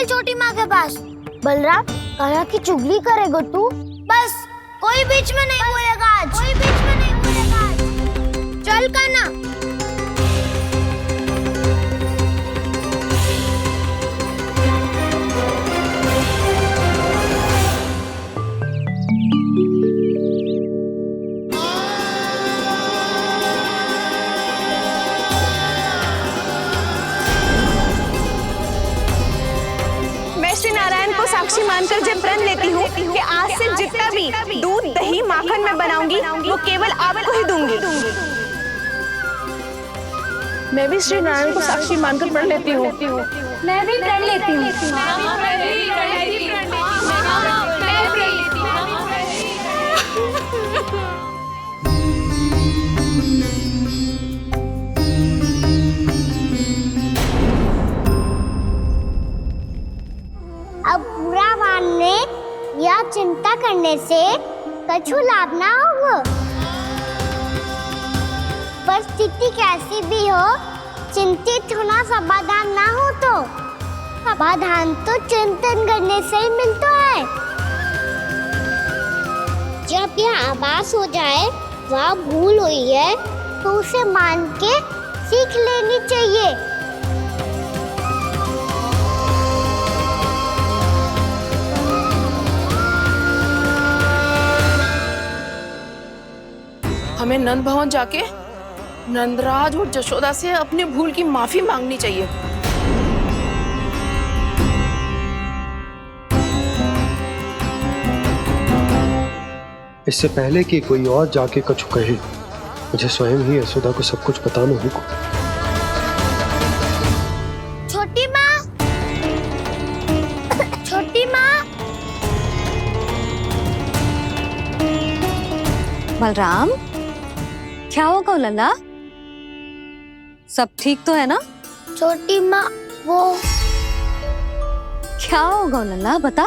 छोटी माँ के पास। बलराम, कान्हा की चुगली करेगा तू? बस, कोई बीच में नहीं बोलेगा आज। कोई बीच में नहीं बोलेगा आज। चल कान्हा। साक्षी मानकर जब प्रण लेती हूँ कि आज से जितना भी दूध दही माखन मैं बनाऊंगी वो केवल आपको ही दूंगी। मैं भी श्री नारायण को साक्षी मानकर प्रण लेती हूँ। मैं भी प्रण लेती हूँ। अब बुरा मानने या चिंता करने से कछु लाभ ना होगा। परिस्थिति कैसी भी हो, चिंतित होना समाधान ना हो तो समाधान तो चिंतन करने से ही मिलता है। जब यह आभास हो जाए वह भूल हुई है तो उसे मान के सीख लेनी चाहिए। हमें नंद भवन जाके नंदराज और जशोदा से अपनी भूल की माफी मांगनी चाहिए। इससे पहले कि कोई और जाके कछु कहे, मुझे स्वयं ही यशोदा को सब कुछ बताना होगा। छोटी माँ, छोटी माँ। बलराम, क्या होगा लल्ला? सब ठीक तो है ना? छोटी माँ, वो क्या होगा लल्ला, बता।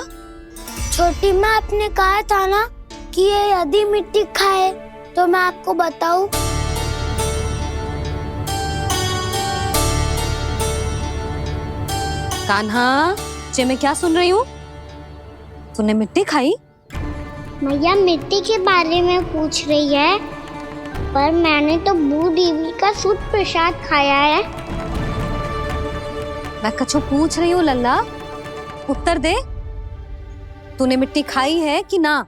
छोटी माँ, आपने कहा था ना कि ये यदि मिट्टी खाए तो मैं आपको बताऊं। कान्हा, जे मैं क्या सुन रही हूँ? तूने मिट्टी खाई? मैया मिट्टी के बारे में पूछ रही है, पर मैंने तो भू देवी का शुद्ध प्रसाद खाया है। मैं कछु पूछ रही हूँ लल्ला, उत्तर दे। तूने मिट्टी खाई है कि ना?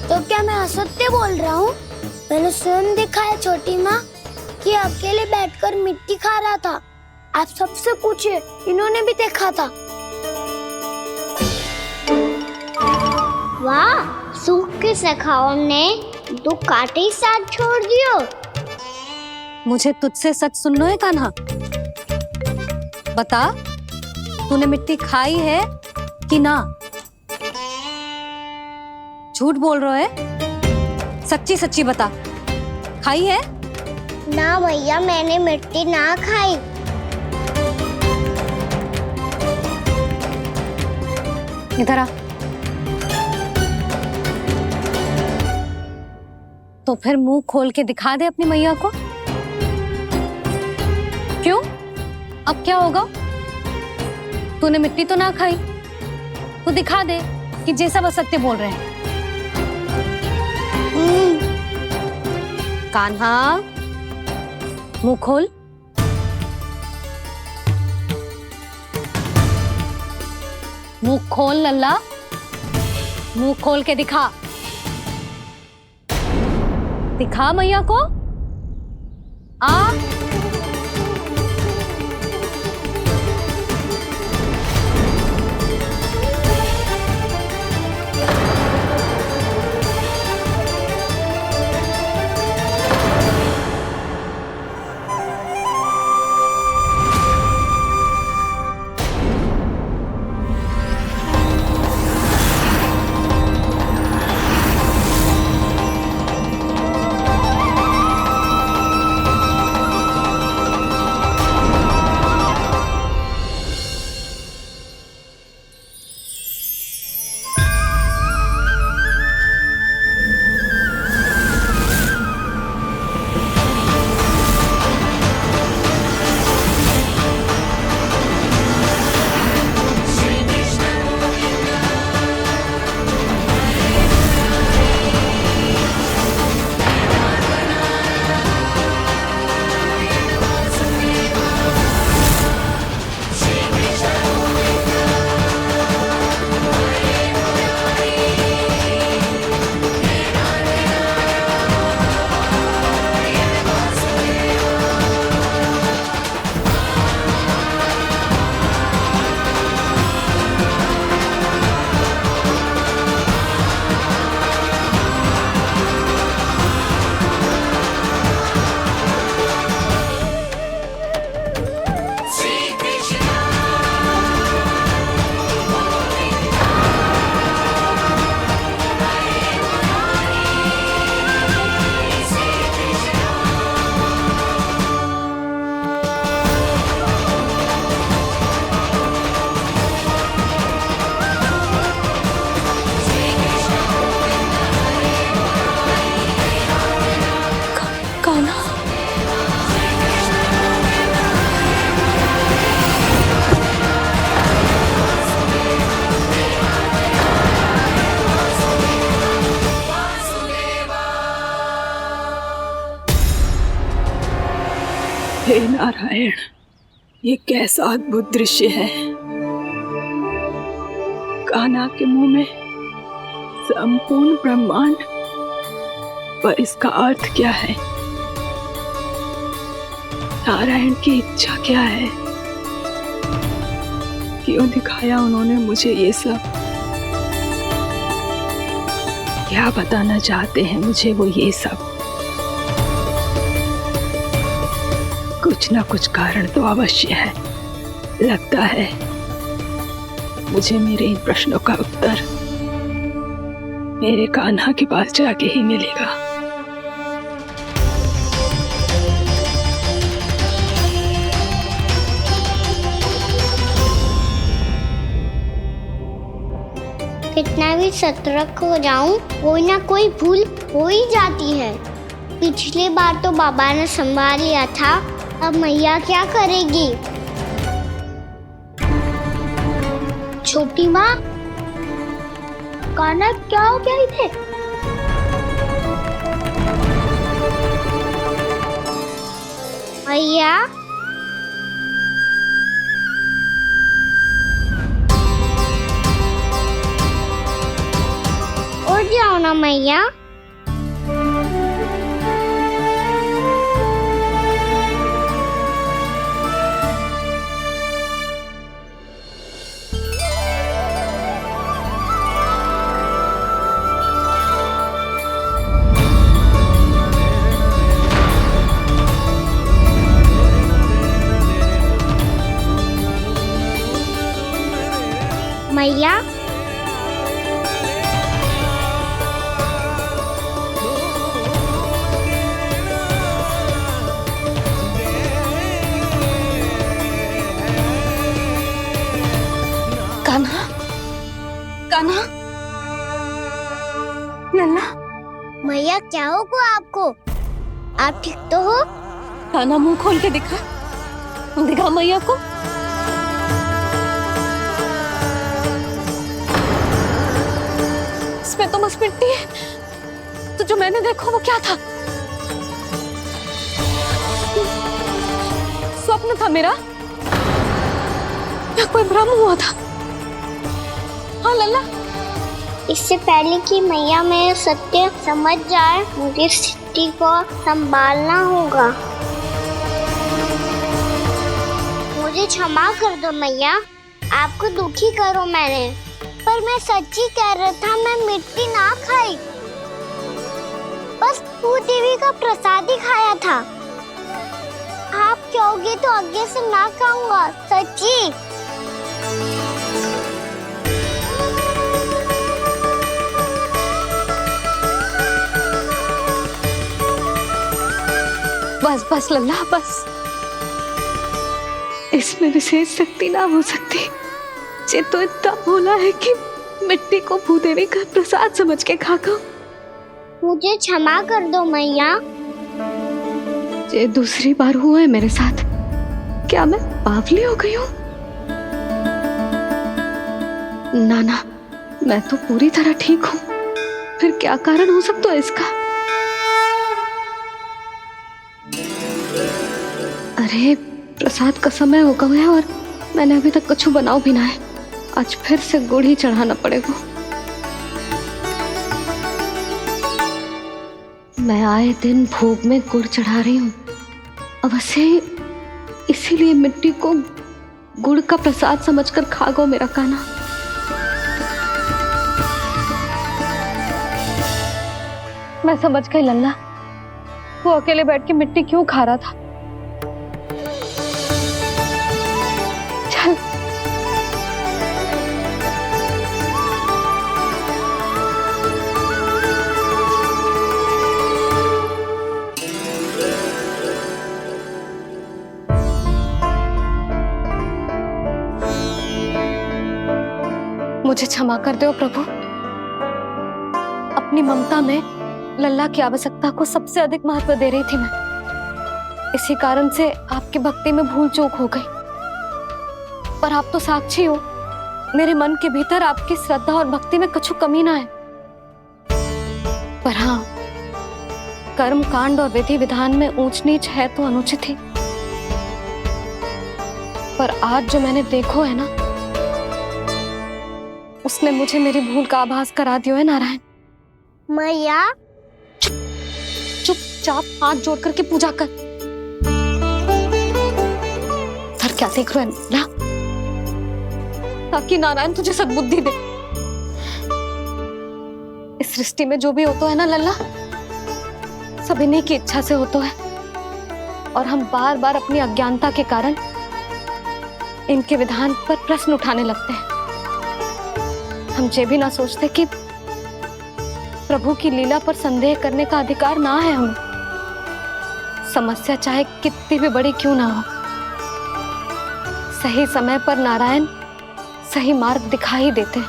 तो क्या मैं असत्य बोल रहा हूँ? मैंने स्वयं देखा है छोटी माँ कि अकेले बैठकर मिट्टी खा रहा था। आप सबसे पूछिए, इन्होंने भी देखा था। वाह, सूख के सखाओं ने दो कांटे ही साथ छोड़ दियो। मुझे तुझसे सच सुनना है कान्हा। बता, तूने मिट्टी खाई है कि ना? झूठ बोल रहा है, सच्ची सच्ची बता, खाई है? ना भैया, मैंने मिट्टी ना खाई। इधर आ। तो फिर मुंह खोल के दिखा दे अपनी मैया को। क्यों? अब क्या होगा? तूने मिट्टी तो ना खाई, तो दिखा दे कि जे सब असत्य बोल रहे हैं। कान्हा, मुंह खोल। मुंह खोल लल्ला, मुंह खोल के दिखा। दिखा मैया को। आ हे नारायण, ये कैसा अद्भुत दृश्य है। कान्हा के मुंह में संपूर्ण ब्रह्मांड, पर इसका अर्थ क्या है? नारायण की इच्छा क्या है? क्यों दिखाया उन्होंने मुझे ये सब? क्या बताना चाहते हैं मुझे वो ये सब? कुछ ना कुछ कारण तो अवश्य है। लगता है मुझे मेरे इन प्रश्नों का उत्तर मेरे कान्हा के पास जाके ही मिलेगा। कितना भी सतर्क हो जाऊं, कोई ना कोई भूल हो ही जाती है। पिछली बार तो बाबा ने संभाल लिया था, अब मैया क्या करेगी? छोटी माँ, कान्हा क्या हो गया इधर? मैया, उठ जाओ ना मैया। मैया, कान्हा, कान्हा, लल्ला, मैया क्या होगा आपको? आप ठीक तो हो? कान्हा मुंह खोल के दिखा, दिखा मैया को। इसमें तो बस मिट्टी है, तो जो मैंने देखा वो क्या था? स्वप्न था मेरा या कोई भ्रम हुआ था? हाँ लल्ला, इससे पहले कि मैया मेरे सत्य समझ जाए, मुझे स्थिति को संभालना होगा। मुझे क्षमा कर दो मैया, आपको दुखी करो मैंने, पर मैं सच्ची कह रहा था, मैं मिट्टी ना खाई, बस भूत देवी का प्रसाद ही खाया था। आप कहोगे तो आगे से ना खाऊंगा, सच्ची। बस बस लल्ला बस, इसमें विशेष शक्ति ना हो सकती। ये तो इतना भोला है कि मिट्टी को भूदेवी का प्रसाद समझ के खा गया। मुझे क्षमा कर दो मैया। ये दूसरी बार हुआ है मेरे साथ। क्या मैं बावली हो गई हूँ? ना ना, मैं तो पूरी तरह ठीक हूँ। फिर क्या कारण हो सकता है इसका? अरे प्रसाद का समय हो गया है और मैंने अभी तक कुछ बनाओ भी ना है। आज फिर से गुड़ ही चढ़ाना पड़ेगा। मैं आए दिन भोग में गुड़ चढ़ा रही हूँ, अवश्य इसीलिए मिट्टी को गुड़ का प्रसाद समझकर खा गो मेरा कान्हा। मैं समझ गई लल्ला, वो अकेले बैठ के मिट्टी क्यों खा रहा था। चल मुझे क्षमा कर दो प्रभु। अपनी ममता में लल्ला की आवश्यकता को सबसे अधिक महत्व दे रही थी मैं। इसी कारण से आपकी भक्ति में भूल चूक हो गई। पर आप तो साक्षी हो, मेरे मन के भीतर आपकी श्रद्धा और भक्ति में कुछ कमी ना है। पर हाँ, कर्म कांड और विधि विधान में ऊंच नीच है तो अनुचित ही। पर आज जो मैंने देखो है ना, उसने मुझे मेरी भूल का आभास करा दियो है नारायण। मैया चुपचाप हाथ जोड़ करके पूजा कर। सर क्या देख रहे हो ना, ताकि नारायण तुझे सद्बुद्धि दे। इस सृष्टि में जो भी होता है ना लल्ला, सब इन्हीं की इच्छा से होता है, और हम बार बार अपनी अज्ञानता के कारण इनके विधान पर प्रश्न उठाने लगते हैं। हम ये भी ना सोचते कि प्रभु की लीला पर संदेह करने का अधिकार ना है हमें। समस्या चाहे कितनी भी बड़ी क्यों ना हो, सही समय पर नारायण सही मार्ग दिखा ही देते हैं,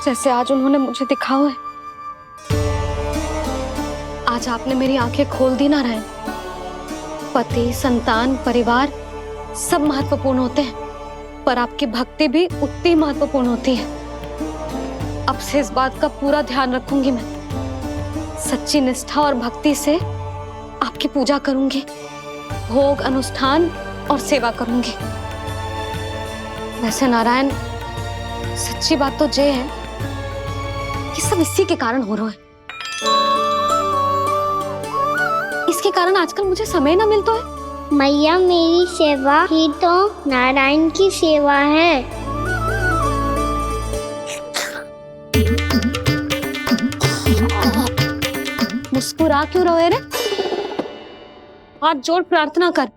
जैसे आज उन्होंने मुझे दिखाओ है। आज आपने मेरी आंखें खोल दी नारायण। पति, संतान, परिवार सब महत्वपूर्ण होते हैं, पर आपकी भक्ति भी उतनी महत्वपूर्ण होती है। अब से इस बात का पूरा ध्यान रखूंगी मैं। सच्ची निष्ठा और भक्ति से आपकी पूजा करूंगी, भोग, अनुष्ठान और सेवा करूंगी। वैसे नारायण, सच्ची बात तो ये है कि सब इसी के कारण हो रहा है। इसके कारण आजकल मुझे समय ना मिलता है। मैया, मेरी सेवा ही तो नारायण की सेवा है। मुस्कुरा क्यों रहे रे? हाथ जोड़ प्रार्थना कर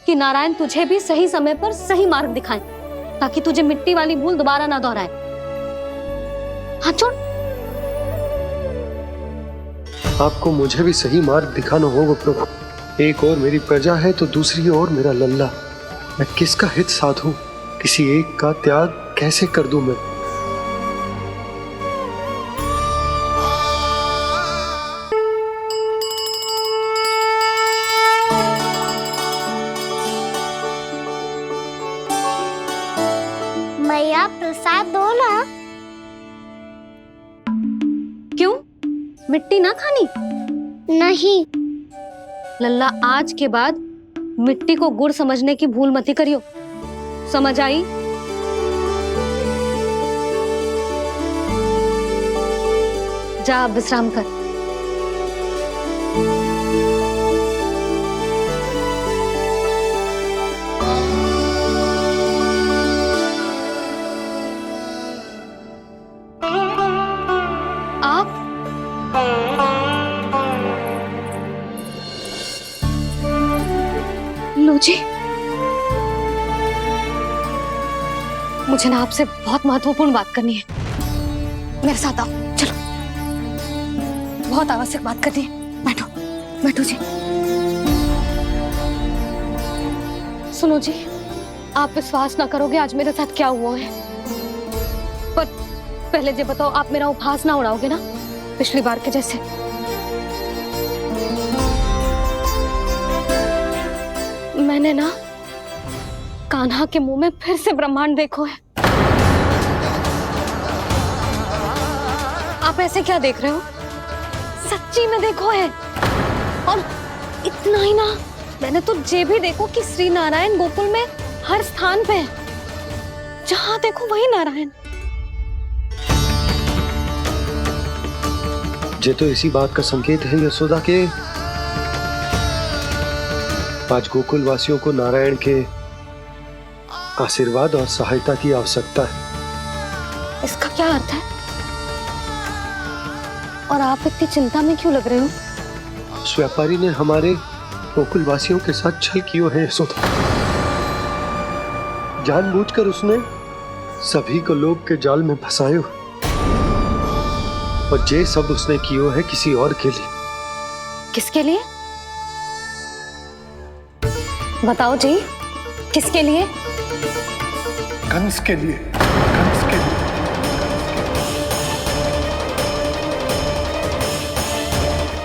कि नारायण तुझे भी सही समय पर सही मार्ग दिखाएं, ताकि तुझे मिट्टी वाली भूल दोबारा ना दोहराए। हाथ जोड़। आपको मुझे भी सही मार्ग दिखाना होगा प्रभु। एक और मेरी प्रजा है तो दूसरी ओर मेरा लल्ला। मैं किसका हित साधूं? किसी एक का त्याग कैसे कर दूं मैं? मैया, प्रसाद दो ना। क्यों? मिट्टी ना खानी? नहीं। लल्ला, आज के बाद मिट्टी को गुड़ समझने की भूल मत करियो। समझ आई? जा विश्राम कर। आप लो जी, मुझे ना आपसे बहुत महत्वपूर्ण बात करनी है। मेरे साथ आओ, चलो। बहुत आवश्यक बात करनी है। बैठो, बैठो जी। सुनो जी, आप विश्वास ना करोगे आज मेरे साथ क्या हुआ है। पर पहले ये बताओ, आप मेरा उपहास ना उड़ाओगे ना, पिछली बार के जैसे? मैंने ना कान्हा के मुंह में फिर से ब्रह्मांड देखो है। आप ऐसे क्या देख रहे हो? सच्ची में देखो है। और इतना ही ना, मैंने तो ये भी देखो कि श्री नारायण गोकुल में हर स्थान पे है। जहां देखो वही नारायण। ये तो इसी बात का संकेत है यशोदा के आज गोकुल वासियों को नारायण के आशीर्वाद और सहायता की आवश्यकता है। इसका क्या अर्थ है? और आप इतनी चिंता में क्यों लग रहे हो? उस व्यापारी ने हमारे गोकुल वासियों के साथ छल कियो है यशोदा। जानबूझकर उसने सभी को लोभ के जाल में फंसायो, और ये सब उसने कियो है किसी और के लिए। किसके लिए? बताओ जी, किसके लिए? कंस के लिए। कंस के लिए।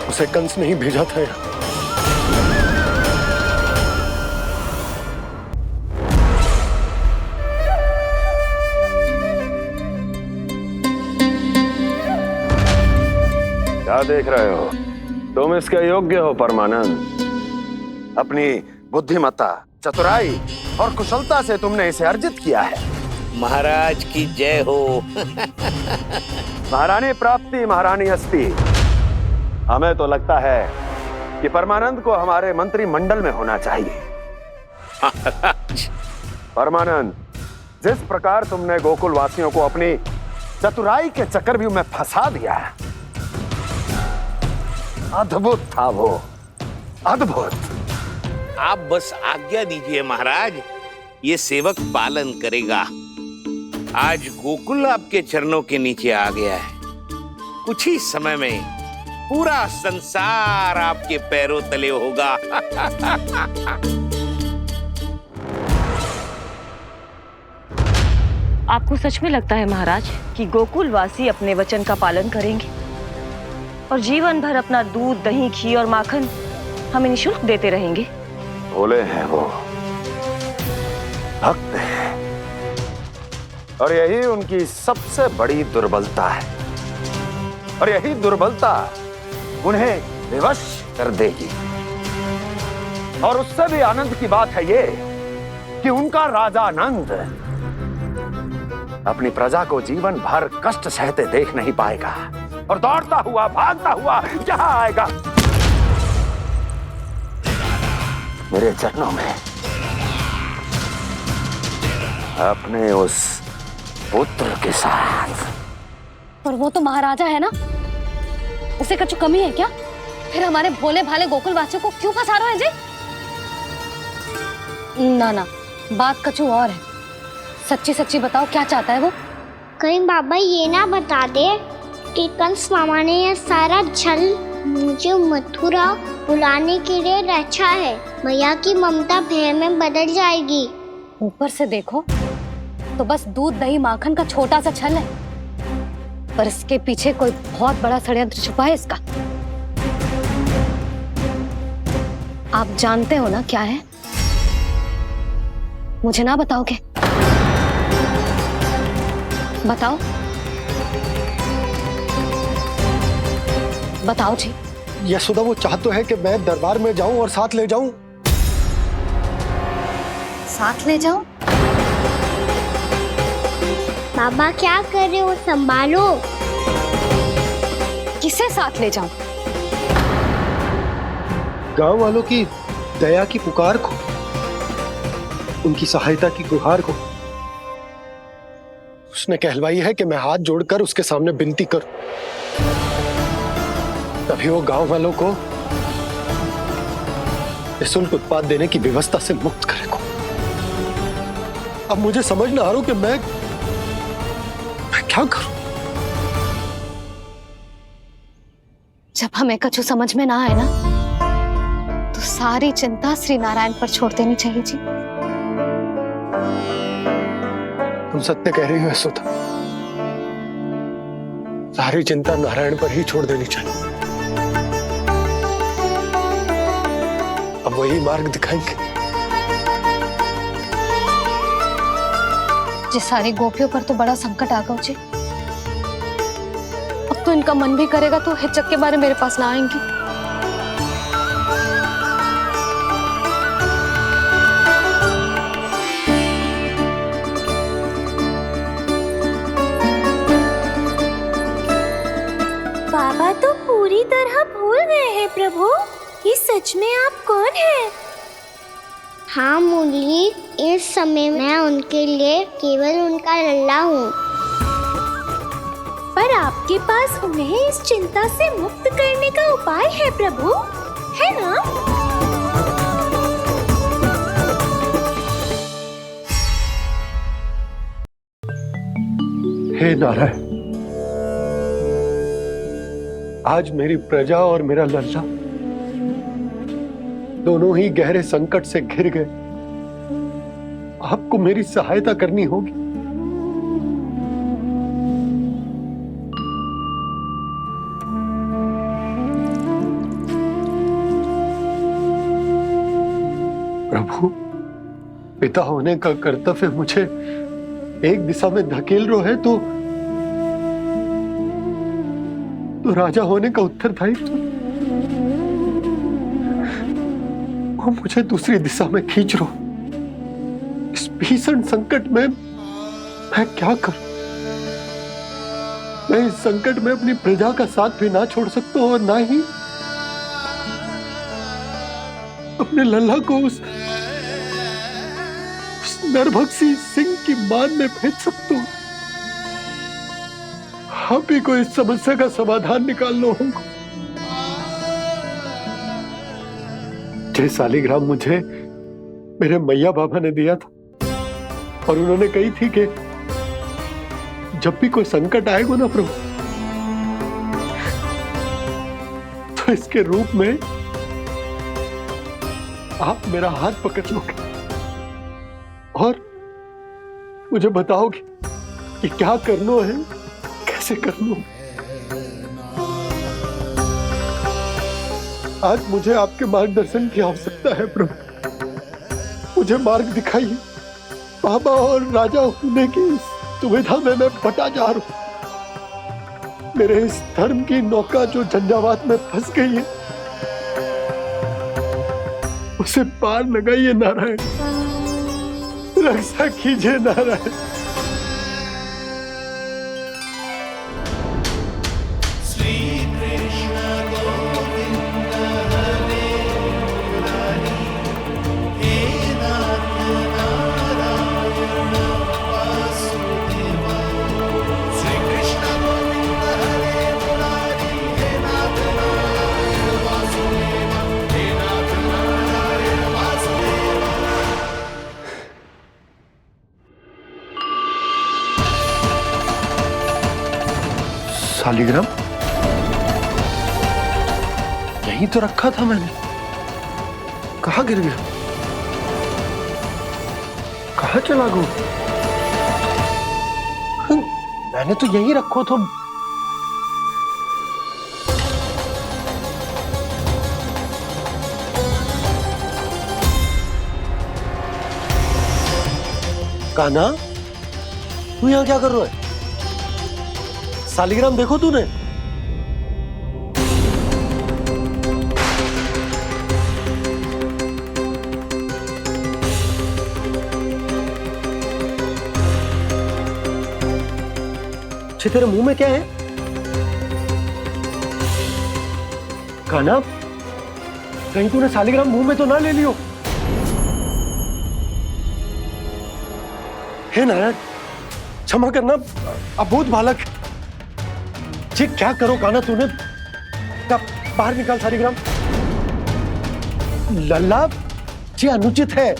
उसे कंस नहीं भेजा था यहाँ। क्या देख रहे हो? तुम इसके योग्य हो परमानंद। अपनी बुद्धिमत्ता, चतुराई और कुशलता से तुमने इसे अर्जित किया है। महाराज की जय हो। महारानी प्राप्ति महारानी हस्ती। हमें तो लगता है कि परमानंद को हमारे मंत्रिमंडल में होना चाहिए। परमानंद, जिस प्रकार तुमने गोकुल वासियों को अपनी चतुराई के चक्रव्यूह में फंसा दिया है, अद्भुत था वो, अद्भुत। आप बस आज्ञा दीजिए महाराज, ये सेवक पालन करेगा। आज गोकुल आपके चरणों के नीचे आ गया है। कुछ ही समय में पूरा संसार आपके पैरों तले होगा। आपको सच में लगता है महाराज कि गोकुल वासी अपने वचन का पालन करेंगे और जीवन भर अपना दूध, दही, घी और माखन हमें निःशुल्क देते रहेंगे? भोले हैं वो, भक्त हैं, और यही उनकी सबसे बड़ी दुर्बलता है। और यही दुर्बलता उन्हें विवश कर देगी। और उससे भी आनंद की बात है ये कि उनका राजा नंद अपनी प्रजा को जीवन भर कष्ट सहते देख नहीं पाएगा और दौड़ता हुआ, भागता हुआ यहां आएगा मेरे चरणों में, अपने उस पुत्र के साथ। पर वो तो महाराजा है ना, उसे कुछ कमी है क्या? फिर हमारे भोले भाले गोकुल वासियों को क्यों फंसा रहे हैं जी? ना ना, बात कछु और है। सच्ची सच्ची बताओ, क्या चाहता है वो? कहीं बाबा ये ना बता दे कि कंस मामा ने यह सारा छल मुझे मथुरा बुलाने के लिए रचा है। मैया की ममता भय में बदल जाएगी। ऊपर से देखो तो बस दूध, दही, माखन का छोटा सा छल है, पर इसके पीछे कोई बहुत बड़ा षड्यंत्र छुपा है इसका। आप जानते हो ना क्या है? मुझे ना बताओगे? बताओ बताओ जी। यशोदा, वो चाह तो है कि मैं दरबार में जाऊं और साथ ले जाऊं। साथ ले जाऊं? बाबा क्या कर रहे हो, संभालो। किसे साथ ले जाऊं? गांव वालों की दया की पुकार को, उनकी सहायता की गुहार को। उसने कहलवाई है कि मैं हाथ जोड़कर उसके सामने विनती करूं, तभी वो गांव वालों को निःशुल्क उत्पाद देने की व्यवस्था से मुक्त करेगा। अब मुझे समझ ना आ रहा कि मैं क्या करूं। जब हमें कछु समझ में ना आए ना, तो सारी चिंता श्री नारायण पर छोड़ देनी चाहिए जी। तुम सत्य कह रही हो यशोदा, सारी चिंता नारायण पर ही छोड़ देनी चाहिए। अब वही मार्ग दिखाएंगे। जिस सारी गोपियों पर तो बड़ा संकट आ गया जी। अब तो इनका मन भी करेगा तो हिचक के बारे मेरे पास ना आएंगी। बाबा तो पूरी तरह भूल गए हैं प्रभु, ये सच में आप कौन हैं? हाँ मुरली, इस समय मैं उनके लिए केवल उनका लल्ला हूँ। पर आपके पास उन्हें इस चिंता से मुक्त करने का उपाय है प्रभु, है ना? हे नारायण, आज मेरी प्रजा और मेरा लल्ला दोनों ही गहरे संकट से घिर गए। आपको मेरी सहायता करनी होगी। प्रभु, पिता होने का कर्तव्य मुझे एक दिशा में धकेल रहा है तो राजा होने का उत्तरदायित्व वो मुझे दूसरी दिशा में खींच रहे हो। इस भीषण संकट में मैं क्या करूं? मैं इस संकट में अपनी प्रजा का साथ भी ना छोड़ सकता हूं और ना ही अपने लल्ला को उस नरभक्षी सिंह की मान में भेज सकता हूं। आप ही को इस समस्या का समाधान निकालना होगा। जय शालिग्राम मुझे मेरे मैया बाबा ने दिया था और उन्होंने कही थी कि जब भी कोई संकट आएगा ना प्रभु, तो इसके रूप में आप मेरा हाथ पकड़ लोगे और मुझे बताओगे कि क्या करना है, कैसे करना है। आज मुझे आपके मार्गदर्शन की आवश्यकता है प्रभु। मुझे मार्ग दिखाइए। बाबा और राजा होने की इस दुविधा में मैं बटा जा रहा हूं। मेरे इस धर्म की नौका जो झंझावात में फंस गई है, उसे पार लगाइए नारायण, रक्षा कीजिए नारायण। शालिग्राम यहीं तो रखा था मैंने, कहाँ गिर गया? कहाँ चला गया? मैंने तो यहीं रखो तो। कान्हा, तू यहाँ क्या कर रहा है? शालिग्राम देखो तूने? अच्छे, तेरे मुंह में क्या है? कान्हा, कहीं तूने शालिग्राम मुंह में तो ना ले लियो? हे नारायण, क्षमा करना, अबोध बालक। जी क्या करो कान्हा तूने? बाहर निकाल शालिग्राम। लल्ला, जी अनुचित है।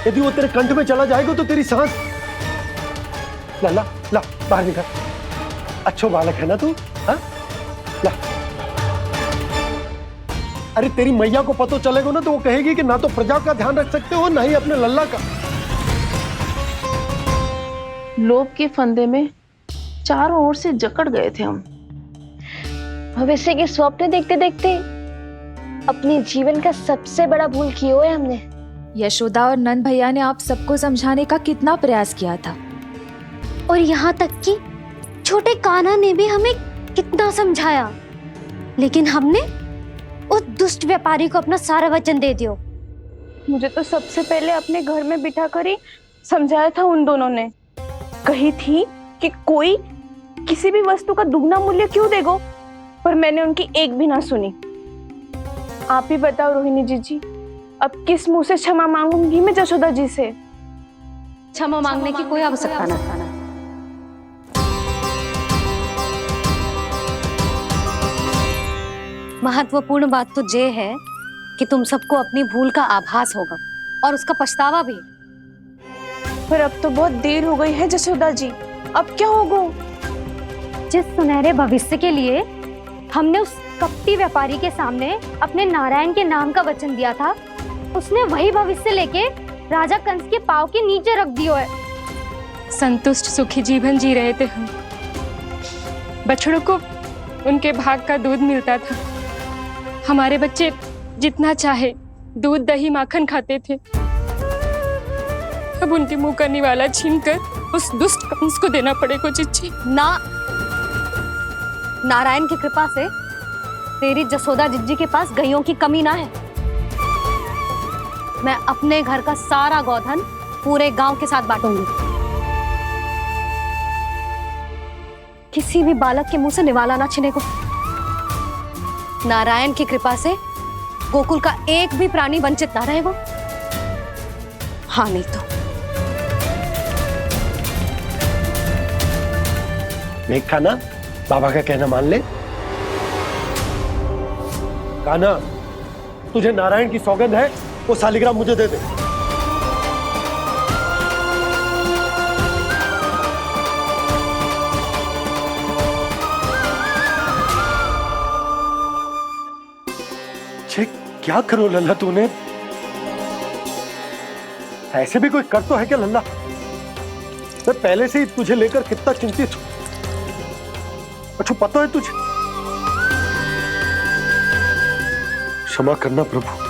यदि वो तेरे कंठ में चला जाएगा तो तेरी सांस। लल्ला, ला बाहर निकाल। अच्छो बालक है ना तू? हाँ, ला। अरे तेरी मैया को पता चलेगा ना तो वो कहेगी कि ना तो प्रजा का ध्यान रख सकते हो, ना ही अपने लल्ला का। लोभ के फंदे में चारों ओर से जकड़ गए थे हम। भविष्य के स्वप्न देखते देखते अपने जीवन का सबसे बड़ा भूल किया है हमने। यशोदा और नंद भैया ने आप सबको समझाने का कितना प्रयास किया था, और यहाँ तक कि छोटे कान्हा ने भी हमें कितना समझाया, लेकिन हमने उस दुष्ट व्यापारी को अपना सारा वचन दे दिया। मुझे तो सबसे पहले अपने घर में बिठा कर ही समझाया था उन दोनों ने। कही थी कि कोई किसी भी वस्तु का दुगना मूल्य क्यों देगा, पर मैंने उनकी एक भी ना सुनी। आप ही बताओ रोहिणी जी, अब किस मुंह से क्षमा मांगूंगी मैं जशोदा जी से? क्षमा मांगने की कोई आवश्यकता ना। महत्वपूर्ण बात तो ये है कि तुम सबको अपनी भूल का आभास होगा और उसका पछतावा भी। पर अब तो बहुत देर हो गई है जशोदा जी, अब क्या होगा? जिस सुनहरे भविष्य के लिए हमने उस कपटी व्यापारी के सामने अपने नारायण के नाम का वचन दिया था, उसने वही भविष्य लेके राजा कंस के पांव के नीचे रख दिया है। संतुष्ट सुखी जीवन जी रहे थे हम। बछड़ों को उनके भाग का दूध मिलता था। हमारे बच्चे जितना चाहे दूध दही माखन खाते थे। अब उनके मुंह का निवाला छीनकर उस दुष्ट कंस को देना पड़ेगा चिच्ची। ना, नारायण की कृपा से तेरी जसोदा जिज्जी के पास गईयों की कमी ना है। मैं अपने घर का सारा गोधन पूरे गांव के साथ बांटूंगी। किसी भी बालक के मुंह से निवाला ना छिने को। नारायण की कृपा से गोकुल का एक भी प्राणी वंचित ना रहेगा। हाँ नहीं तो देख कान्हा, बाबा का कहना मान ले। कान्हा, तुझे नारायण की सौगंध है, वो शालिग्राम मुझे दे दे। क्या करो लल्ला तूने? ऐसे भी कोई कर तो है क्या लल्ला? मैं पहले से ही तुझे लेकर कितना चिंतित हूं। अच्छा पता है तुझे? क्षमा करना प्रभु।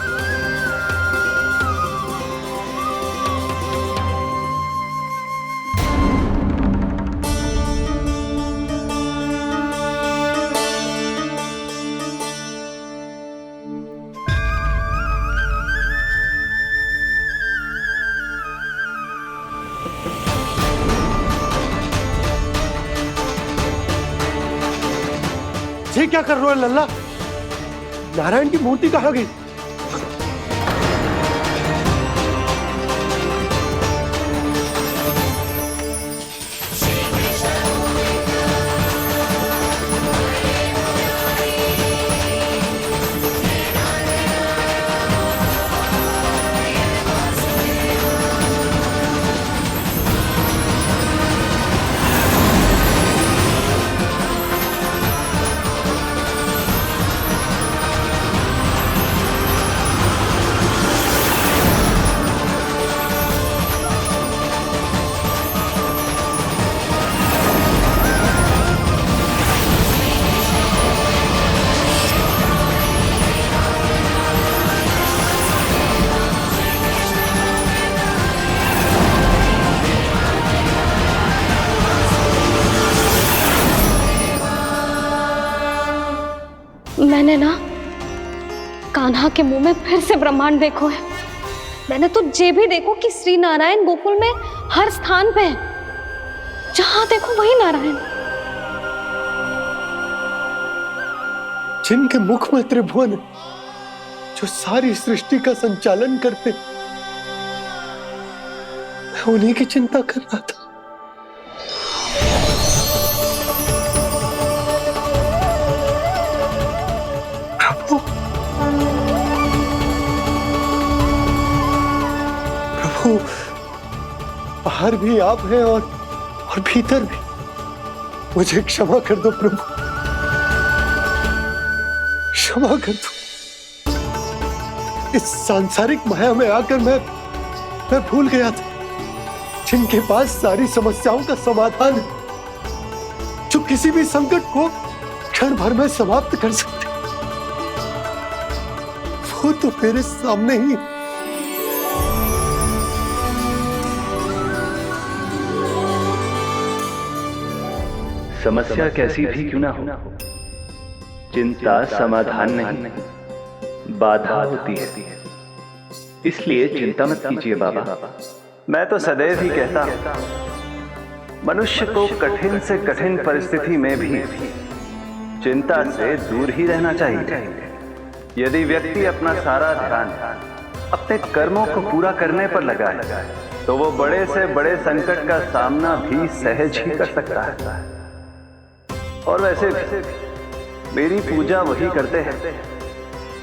ये क्या कर रहे हो लल्ला? नारायण की मूर्ति कहाँ गई? मैंने ना कान्हा के मुंह में फिर से ब्रह्मांड देखो है। मैंने तो ये भी देखो कि श्री नारायण गोकुल में हर स्थान पे है। जहां देखो वही नारायण। जिनके मुख में त्रिभुवन है, जो सारी सृष्टि का संचालन करते, मैं उन्हीं की चिंता कर रहा था। प्रभु, बाहर भी आप हैं और भीतर भी। मुझे क्षमा कर दो प्रभु, क्षमा कर दो। इस सांसारिक माया में आकर मैं भूल गया था जिनके पास सारी समस्याओं का समाधान है, जो किसी भी संकट को क्षण भर में समाप्त कर सकते, वो तो मेरे सामने ही। समस्या कैसी भी क्यों ना हो, चिंता समाधान नहीं, बाधा होती है। इसलिए चिंता मत कीजिए बाबा। मैं तो सदैव ही कहता हूं, मनुष्य को कठिन से कठिन परिस्थिति में भी चिंता से दूर ही रहना चाहिए। यदि व्यक्ति अपना सारा ध्यान अपने कर्मों को पूरा करने पर लगाए, तो वो बड़े से बड़े संकट का सामना भी सहज ही कर सकता है। और वैसे भी मेरी पूजा वही करते हैं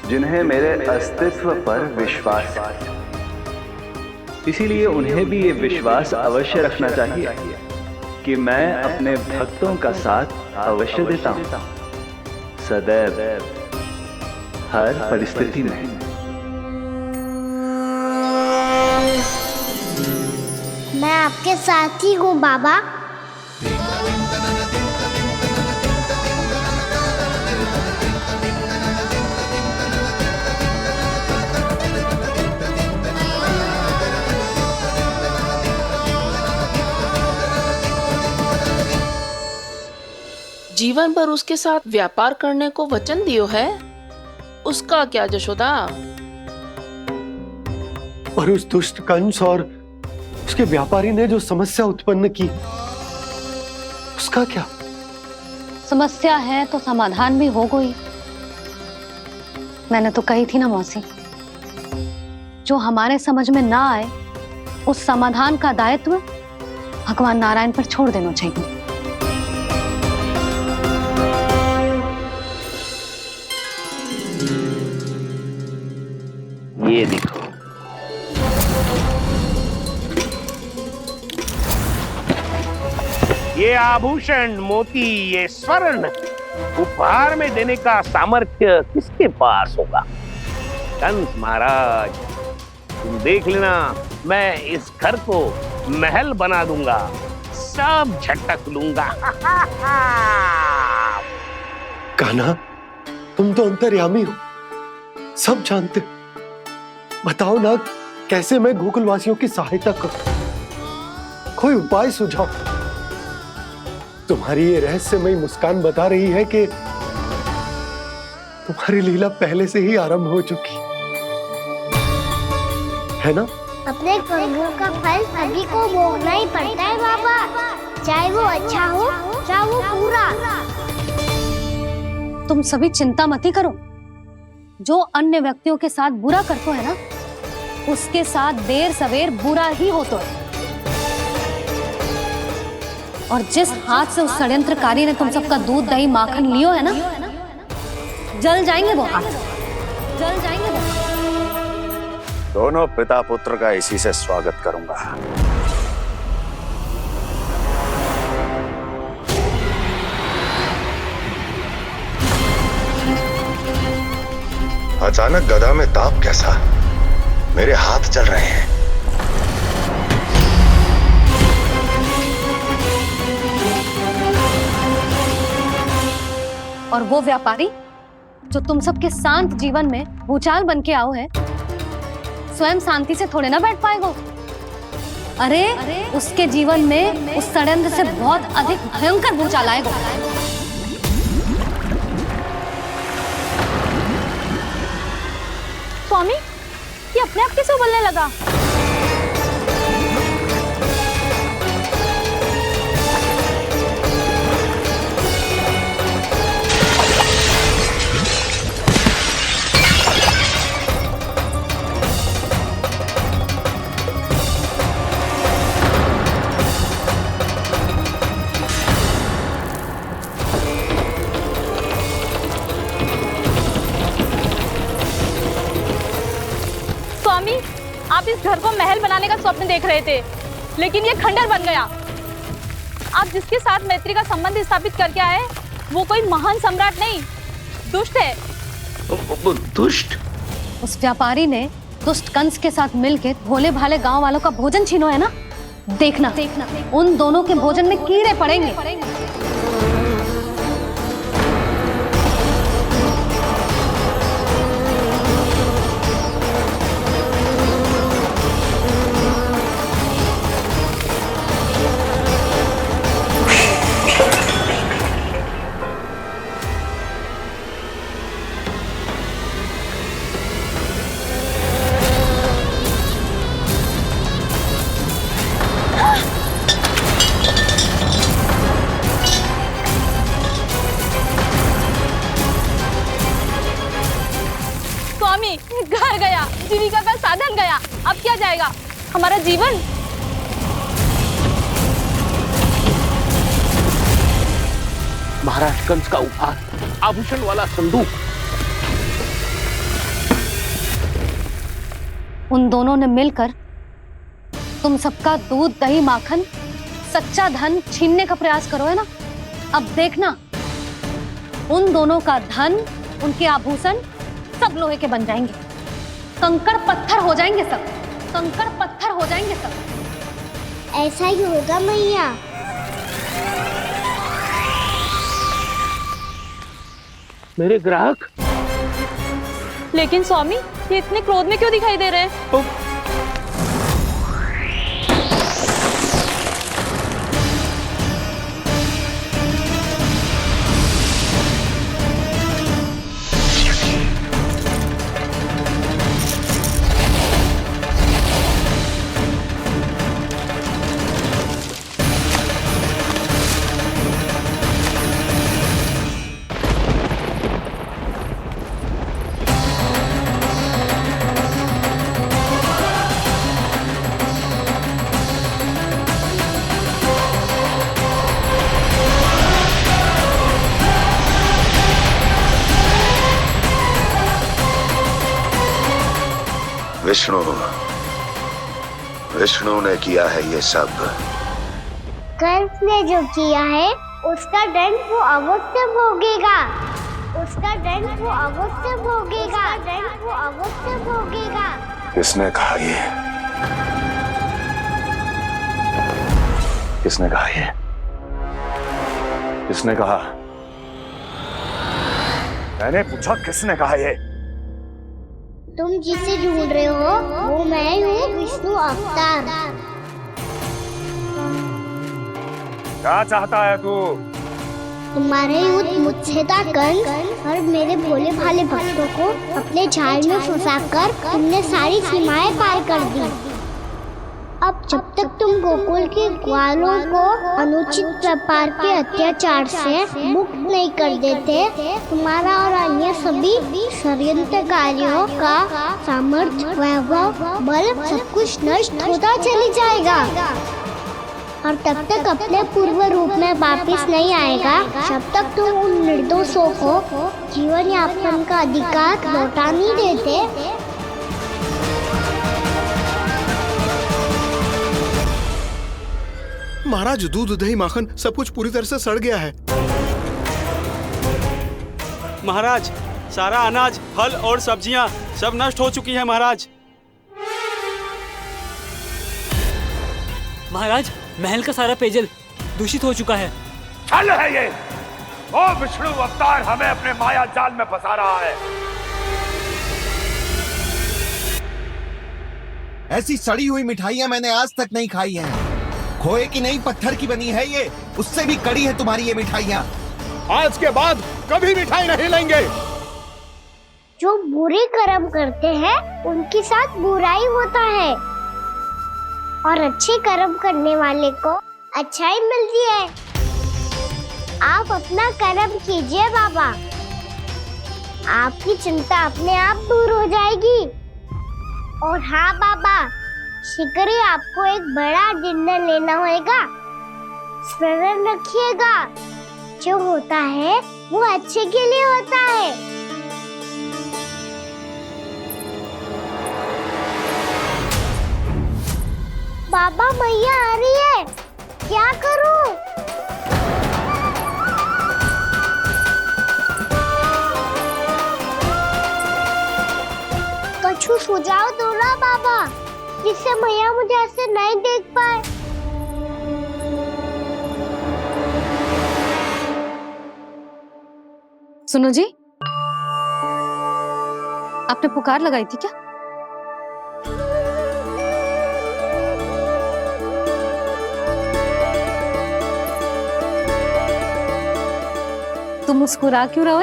जिन्हें मेरे अस्तित्व पर विश्वास है। इसीलिए उन्हें भी ये विश्वास अवश्य रखना चाहिए कि मैं अपने भक्तों का साथ अवश्य देता हूं, सदैव, हर परिस्थिति में। मैं आपके साथ ही हूँ बाबा। जीवन भर उसके साथ व्यापार करने को वचन दियो है, उसका क्या जशोदा? और उस दुष्ट कंस और उसके व्यापारी ने जो समस्या उत्पन्न की, उसका क्या? समस्या है तो समाधान भी होगा ही। मैंने तो कही थी ना मौसी, जो हमारे समझ में ना आए उस समाधान का दायित्व भगवान नारायण पर छोड़ देना चाहिए। ये देखो, ये आभूषण, मोती, ये स्वर्ण उपहार में देने का सामर्थ्य किसके पास होगा? कंस महाराज, तुम देख लेना, मैं इस घर को महल बना दूंगा, सब झटक लूंगा। कान्हा, तुम तो अंतर्यामी हो, सब जानते हो। बताओ ना, कैसे मैं गोकुलवासियों की सहायता करूं? कोई उपाय सुझाओ। तुम्हारी ये रहस्यमयी मुस्कान बता रही है कि तुम्हारी लीला पहले से ही आरंभ हो चुकी है ना? अपने कर्मों का फल सभी को भोगना ही पड़ता है बाबा, चाहे वो अच्छा हो चाहे वो बुरा। तुम सभी चिंता मत ही करो। जो अन्य व्यक्तियों के साथ बुरा करते है ना, उसके साथ देर सवेर बुरा ही होता है। और जिस हाथ से उस षड्यंत्रकारी ने तुम सबका दूध दही माखन लियो है ना, जल जाएंगे वो हाथ, जल जाएंगे वो हाथ। दोनों पिता पुत्र का इसी से स्वागत करूंगा। अचानक गदा में ताप कैसा? मेरे हाथ चल रहे हैं। और वो व्यापारी जो तुम सबके शांत जीवन में भूचाल बन के आओ है, स्वयं शांति से थोड़े ना बैठ पाएगा। अरे उसके जीवन में उस षड्यंत्र से बहुत अधिक भयंकर भूचाल आएगा। स्वामी, ये अपने आप कैसे उबलने लगा? स्वामी, आप इस घर को महल बनाने का स्वप्न देख रहे थे, लेकिन ये खंडर बन गया। आप जिसके साथ मैत्री का संबंध स्थापित करके आए, वो कोई महान सम्राट नहीं, दुष्ट है। दुष्ट? उस व्यापारी ने दुष्ट कंस के साथ मिलकर भोले भाले गांव वालों का भोजन छीनो है ना, देखना उन दोनों के भोजन में कीड़े पड़ेंगे। घर गया, जीविका का साधन गया, अब क्या जाएगा हमारा जीवन? महाराज कंस का उपहार, आभूषण वाला संदूक। उन दोनों ने मिलकर तुम सबका दूध दही माखन सच्चा धन छीनने का प्रयास करो है ना। अब देखना, उन दोनों का धन, उनके आभूषण सब लोहे के बन जाएंगे, कंकड़ पत्थर हो जाएंगे सब, कंकड़ पत्थर हो जाएंगे सब। ऐसा ही होगा मैया। मेरे ग्राहक? लेकिन स्वामी, ये इतने क्रोध में क्यों दिखाई दे रहे हैं? विष्णु ने किया है ये सब। कंस ने जो किया है उसका दंड वो अवश्य भोगेगा। उसका दंड वो अवश्य भोगेगा। दंड वो अवश्य भोगेगा। किसने कहा ये? किसने कहा ये? किसने कहा? मैंने पूछा किसने कहा ये? तुम जिसे ढूंढ रहे हो वो मैं हूँ, विष्णु अवतार। क्या चाहता है तू? तुम्हारे युद्ध मुझसे था कंस, और मेरे भोले भाले भक्तों को अपने जाल में फंसाकर तुमने सारी सीमाएं पार कर दी। अब जब तक तुम गोकुल के ग्वालों को अनुचित प्रकार के अत्याचार से मुक्त नहीं कर देते, तुम्हारा और अन्य सभी षड्यंत्रकारियों का सामर्थ्य, वैभव, बल सब कुछ नष्ट होता चली जाएगा। और तब तक अपने पूर्व रूप में वापस नहीं आएगा जब तक तुम उन निर्दोषों को जीवन यापन का अधिकार लौटा नहीं देते। महाराज, दूध, दही, माखन सब कुछ पूरी तरह से सड़ गया है। महाराज, सारा अनाज, फल और सब्जियां सब नष्ट हो चुकी है महाराज। महाराज, महल का सारा पेयजल दूषित हो चुका है। छल है ये। ओ विष्णु अवतार हमें अपने माया जाल में फंसा रहा है। ऐसी सड़ी हुई मिठाइयां मैंने आज तक नहीं खाई हैं। खोए की नहीं, पत्थर की बनी है ये, उससे भी कड़ी है तुम्हारी ये मिठाइयां। आज के बाद कभी मिठाई नहीं लेंगे। जो बुरे कर्म करते हैं उनके साथ बुराई होता है, और अच्छे कर्म करने वाले को अच्छाई मिलती है। आप अपना कर्म कीजिए बाबा, आपकी चिंता अपने आप दूर हो जाएगी। और हाँ बाबा, शीघ्र ही आपको एक बड़ा डिनर लेना होगा। स्मरण रखिएगा, जो होता है वो अच्छे के लिए होता है। बाबा, मैया आ रही है, क्या करूं? कछु सुझाव दो ना बाबा, जिससे मैया मुझे ऐसे नहीं देख पाए। सुनो जी, आपने पुकार लगाई थी क्या? तुम मुस्कुरा क्यों रहे हो?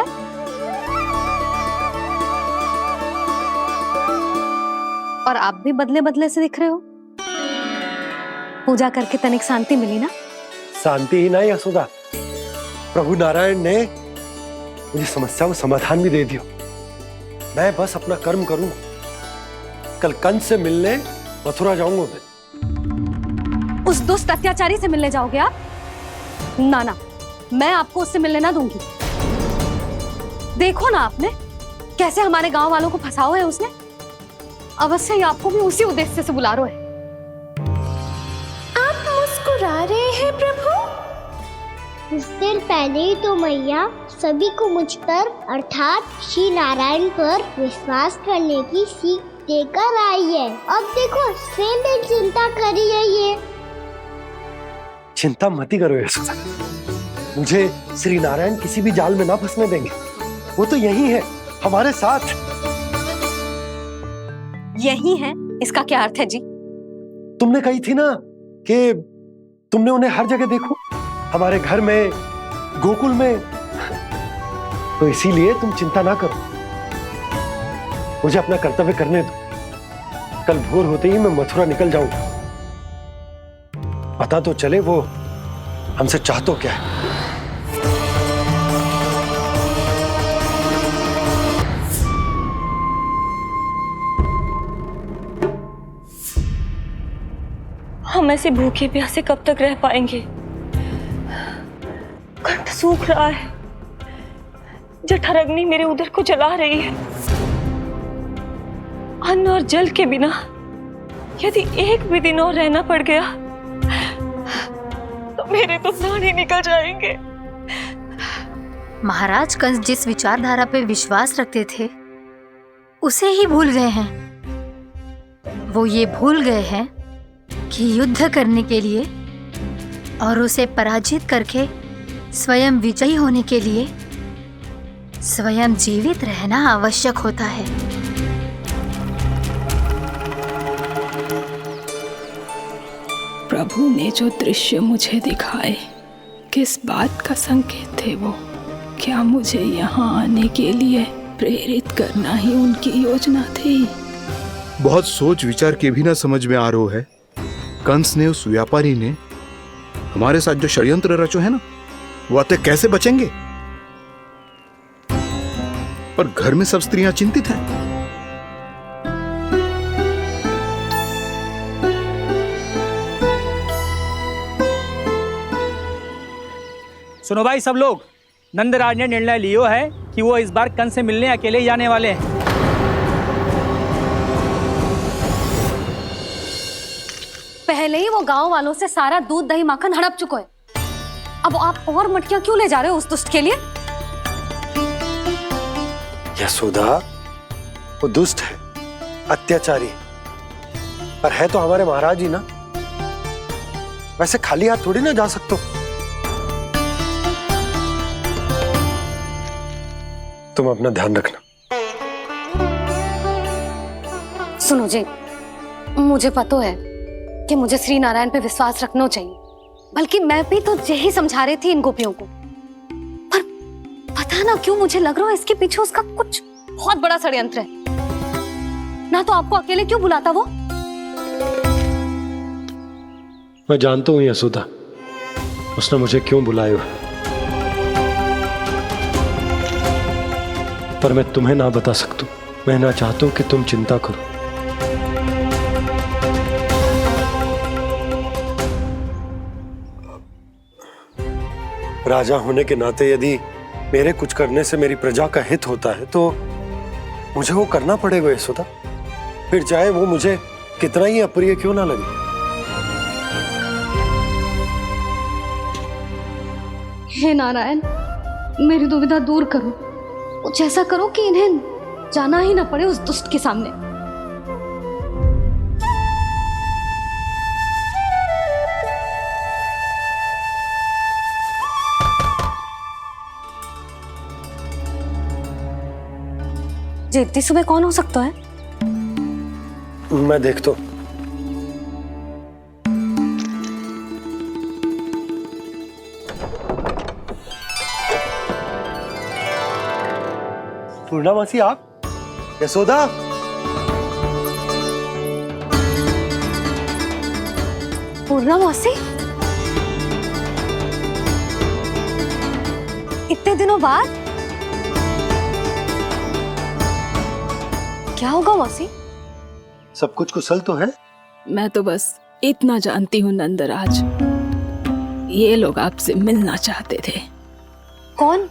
और आप भी बदले बदले से दिख रहे हो। पूजा करके तनिक शांति मिली ना? शांति ही नहीं यशोदा, प्रभु नारायण ने मुझे समस्या को समाधान भी दे दिया। मैं बस अपना कर्म करूं। कल कंस से मिलने मथुरा जाऊंगा मैं। उस दुष्ट अत्याचारी से मिलने जाओगे आप? ना ना, मैं आपको उससे मिलने ना दूंगी। देखो ना आपने कैसे हमारे गांव वालों को फंसाओ है उसने। अवश्य ही आपको भी उसी उद्देश्य से बुला रहा है। आप मुस्कुरा रहे हैं प्रभु? कुछ देर पहले ही तो मैया सभी को मुझ पर अर्थात श्री नारायण पर विश्वास करने की सीख देकर आई है। अब देखो स्वयं भी चिंता करी है ये। चिंता मत करो यशोदा, मुझे श्री नारायण किसी भी जाल में ना फंसने देंगे। वो तो यही है हमारे साथ। यही है, इसका क्या अर्थ है जी? तुमने कही थी ना कि तुमने उन्हें हर जगह देखो, हमारे घर में, गोकुल में। तो इसीलिए तुम चिंता ना करो, मुझे अपना कर्तव्य करने दो। कल भोर होते ही मैं मथुरा निकल जाऊंगा। पता तो चले वो हमसे चाहतो क्या है। हम ऐसे भूखे प्यासे कब तक रह पाएंगे? कंठ सूख रहा है, जठराग्नि मेरे उदर को जला रही है। अन्न और जल के बिना यदि एक भी दिन और रहना पड़ गया तो मेरे तो प्राण ही निकल जाएंगे। महाराज कंस जिस विचारधारा पे विश्वास रखते थे उसे ही भूल गए हैं। वो ये भूल गए हैं कि युद्ध करने के लिए और उसे पराजित करके स्वयं विजयी होने के लिए स्वयं जीवित रहना आवश्यक होता है। प्रभु ने जो दृश्य मुझे दिखाए किस बात का संकेत थे वो? क्या मुझे यहाँ आने के लिए प्रेरित करना ही उनकी योजना थी? बहुत सोच विचार के भी ना समझ में आ रहा है। कंस ने, उस व्यापारी ने हमारे साथ जो षड्यंत्र रचो है ना, वो आते कैसे बचेंगे? पर घर में सब स्त्रियां चिंतित हैं। सुनो भाई सब लोग, नंदराज ने निर्णय लियो है कि वो इस बार कंस से मिलने अकेले जाने वाले हैं। पहले ही वो गांव वालों से सारा दूध दही माखन हड़प चुका है। अब आप और मटकियां क्यों ले जा रहे हो उस दुष्ट के लिए? यशोदा, वो दुष्ट है, अत्याचारी, पर है तो हमारे महाराज ही ना। वैसे खाली हाथ थोड़ी ना जा सकते हो। तुम अपना ध्यान रखना। सुनो जी, मुझे पता है कि मुझे श्री नारायण पे विश्वास रखना चाहिए, बल्कि मैं भी तो यही समझा रही थी इन गोपियों को। पर पता ना क्यों मुझे लग रहा है इसके पीछे उसका कुछ बहुत बड़ा षड्यंत्र है। ना तो आपको अकेले क्यों बुलाता वो? मैं जानता हूं यशोदा, उसने मुझे क्यों बुलाया है, पर मैं तुम्हें ना बता सकता। मैं ना चाहता हूं कि तुम चिंता करो। राजा होने के नाते यदि मेरे कुछ करने से मेरी प्रजा का हित होता है तो मुझे वो करना पड़ेगा यशोदा, फिर चाहे वो मुझे कितना ही अप्रिय क्यों ना लगे। हे नारायण, मेरी दुविधा दूर करो। कुछ ऐसा करो कि इन्हें जाना ही ना पड़े उस दुष्ट के सामने। जी, इतनी सुबह कौन हो सकता है? मैं देखता हूं। पूर्णामासी, आप? यशोदा, पूर्णामासी, इतने दिनों बाद? क्या होगा मौसी? सब कुछ कुशल तो है? मैं तो बस इतना जानती हूँ नंदराज, ये लोग आपसे मिलना चाहते थे। कौन?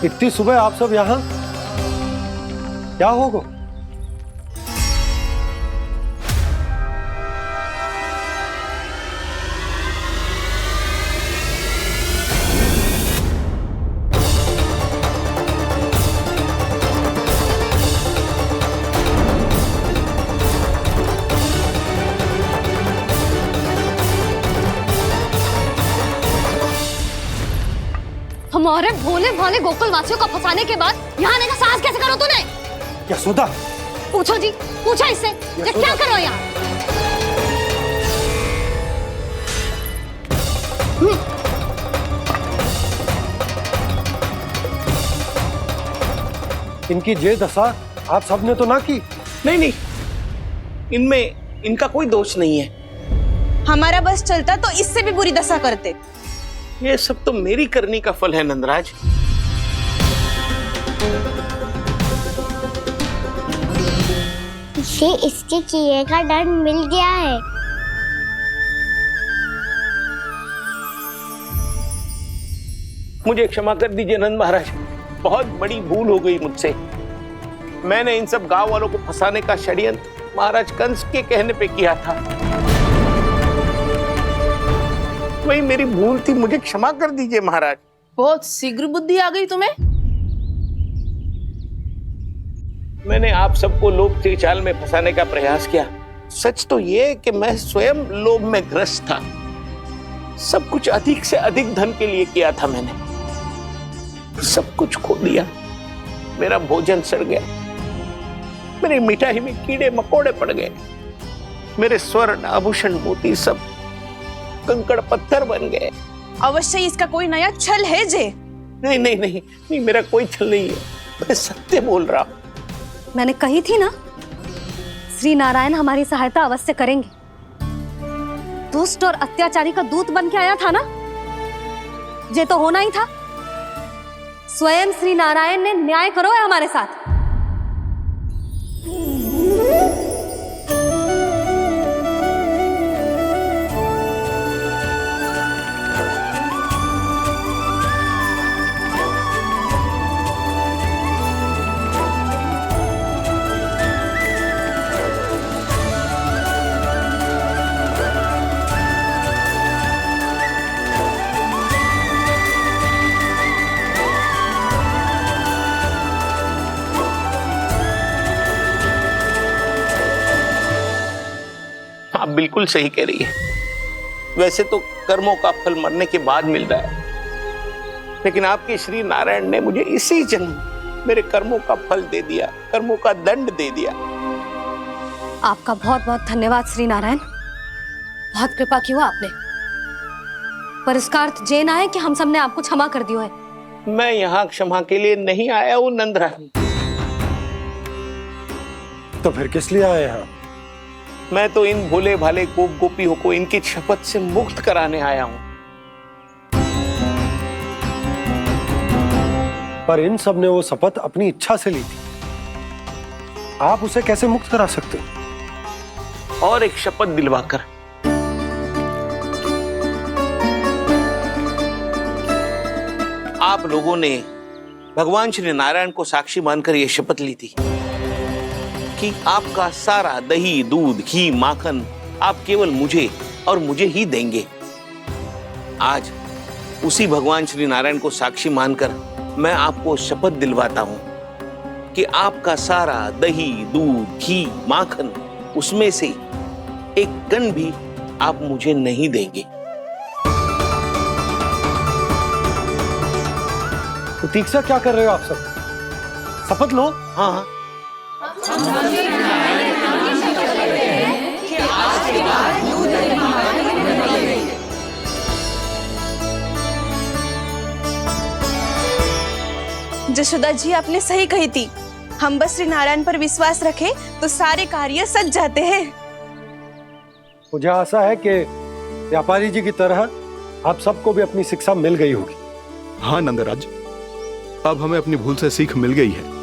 इतनी सुबह आप सब यहाँ? क्या होगा? हमारे भोले भाले गोकुल वासियों को फंसाने के बाद यहाँ आने का साहस कैसे करो तूने? यशोदा, पूछो जी, पूछो इससे, ये क्या करो यहाँ? इनकी ये दशा आप सबने तो ना की? नहीं नहीं, इनमें इनका कोई दोष नहीं है। हमारा बस चलता तो इससे भी बुरी दशा करते। ये सब तो मेरी करनी का फल है नंदराज। इसे इसके किए का दंड मिल गया है। मुझे क्षमा कर दीजिए नंद महाराज, बहुत बड़ी भूल हो गई मुझसे। मैंने इन सब गांव वालों को फंसाने का षड्यंत्र महाराज कंस के कहने पे किया था। वही मेरी भूल थी, मुझे क्षमा कर दीजिए महाराज। बहुत शीघ्र बुद्धि आ गई तुम्हें। मैंने आप सबको लोभ के जाल में फंसाने का प्रयास किया। सच तो ये कि मैं स्वयं लोभ में ग्रस्त था। सब कुछ अधिक से अधिक धन के लिए किया था मैंने। सब कुछ खो दिया। मेरा भोजन सड़ गया, मेरी मिठाई में कीड़े मकोड़े पड़ गए, मेरे स्वर्ण आभूषण मोती सब कंकड़ पत्थर बन गए। अवश्य इसका कोई नया छल है जे। नहीं नहीं नहीं नहीं, मेरा कोई छल नहीं है, मैं सत्य बोल रहा हूं। मैंने कही थी ना, श्री नारायण हमारी सहायता अवश्य करेंगे। दुष्ट और अत्याचारी का दूत बन के आया था ना, ये तो होना ही था। स्वयं श्री नारायण ने न्याय करो है हमारे साथ। आप बिल्कुल सही कह रही है। वैसे तो कर्मों का फल मरने के बाद मिल रहा है, लेकिन आपके श्री नारायण ने मुझे इसी जन्म मेरे कर्मों का फल दे दिया, कर्मों का दंड दे दिया। आपका बहुत बहुत धन्यवाद श्री नारायण, बहुत कृपा की हो आपने। पर इसका अर्थ ये ना है कि हम सबने आपको क्षमा कर दिया है। मैं यहाँ क्षमा के लिए नहीं आया हूँ नंदरानी। तो फिर किस लिए आए हैं? मैं तो इन भोले भाले गोप गोपियों को इनकी शपथ से मुक्त कराने आया हूं। पर इन सब ने वो शपथ अपनी इच्छा से ली थी, आप उसे कैसे मुक्त करा सकते? और एक शपथ दिलवाकर। आप लोगों ने भगवान श्री नारायण को साक्षी मानकर यह शपथ ली थी कि आपका सारा दही, दूध, घी, माखन आप केवल मुझे और मुझे ही देंगे। आज उसी भगवान श्री नारायण को साक्षी मानकर मैं आपको शपथ दिलवाता हूं कि आपका सारा दही, दूध, घी, माखन उसमें से एक कण भी आप मुझे नहीं देंगे। प्रतीक्षा क्या कर रहे हो आप सब? शपथ लो। हाँ जशोदा जी, आपने सही कही थी। हम बस श्री नारायण पर विश्वास रखें तो सारे कार्य सज जाते हैं। मुझे आशा है कि व्यापारी जी की तरह आप सबको भी अपनी शिक्षा मिल गई होगी। हाँ नंदराज, अब हमें अपनी भूल से सीख मिल गई है।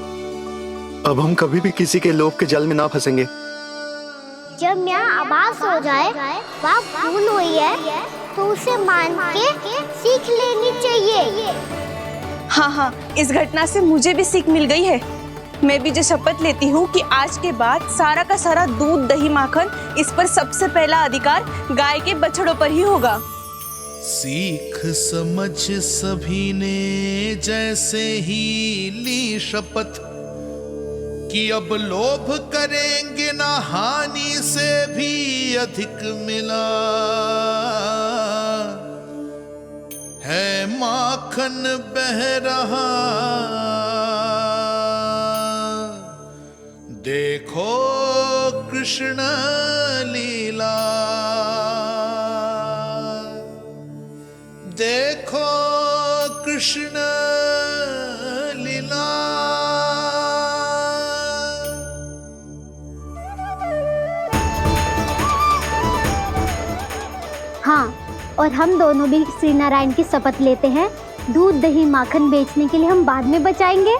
अब हम कभी भी किसी के लोभ के जाल में ना फंसेंगे। जब यहाँ आभास हो जाए वहाँ भूल हुई है तो उसे मान के सीख लेनी चाहिए। हाँ हाँ, इस घटना से मुझे भी सीख मिल गई है। मैं भी जो शपथ लेती हूँ कि आज के बाद सारा का सारा दूध, दही, माखन इस पर सबसे पहला अधिकार गाय के बछड़ों पर ही होगा। सीख समझ सभी ने जैसे ही ली शपथ कि अब लोभ करेंगे ना हानि से भी अधिक मिला है, माखन बह रहा देखो कृष्ण लीला, देखो कृष्ण लीला। हाँ, और हम दोनों भी श्री नारायण की शपथ लेते हैं, दूध दही माखन बेचने के लिए हम बाद में बचाएंगे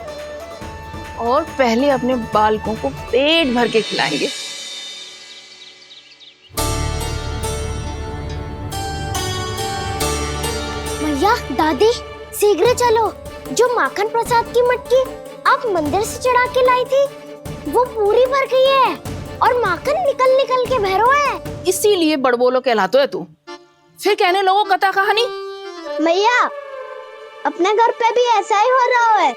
और पहले अपने बालकों को पेट भर के खिलाएंगे। मैया, दादी, शीघ्र चलो। जो माखन प्रसाद की मटकी आप मंदिर से चढ़ा के लाई थी, वो पूरी भर गई है और माखन निकल निकल के भरो है। इसीलिए बड़बोलो कहलाते है तू। फिर कहने लगो कथा कहानी। मैया, अपने घर पे भी ऐसा ही हो रहा है।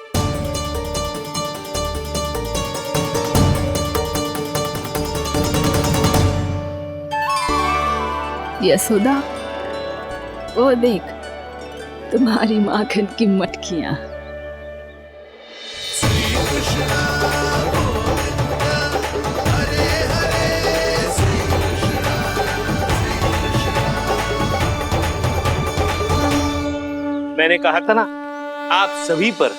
यशोदा, वो देख तुम्हारी माखन की मटकियां। मैंने कहा था ना, आप सभी पर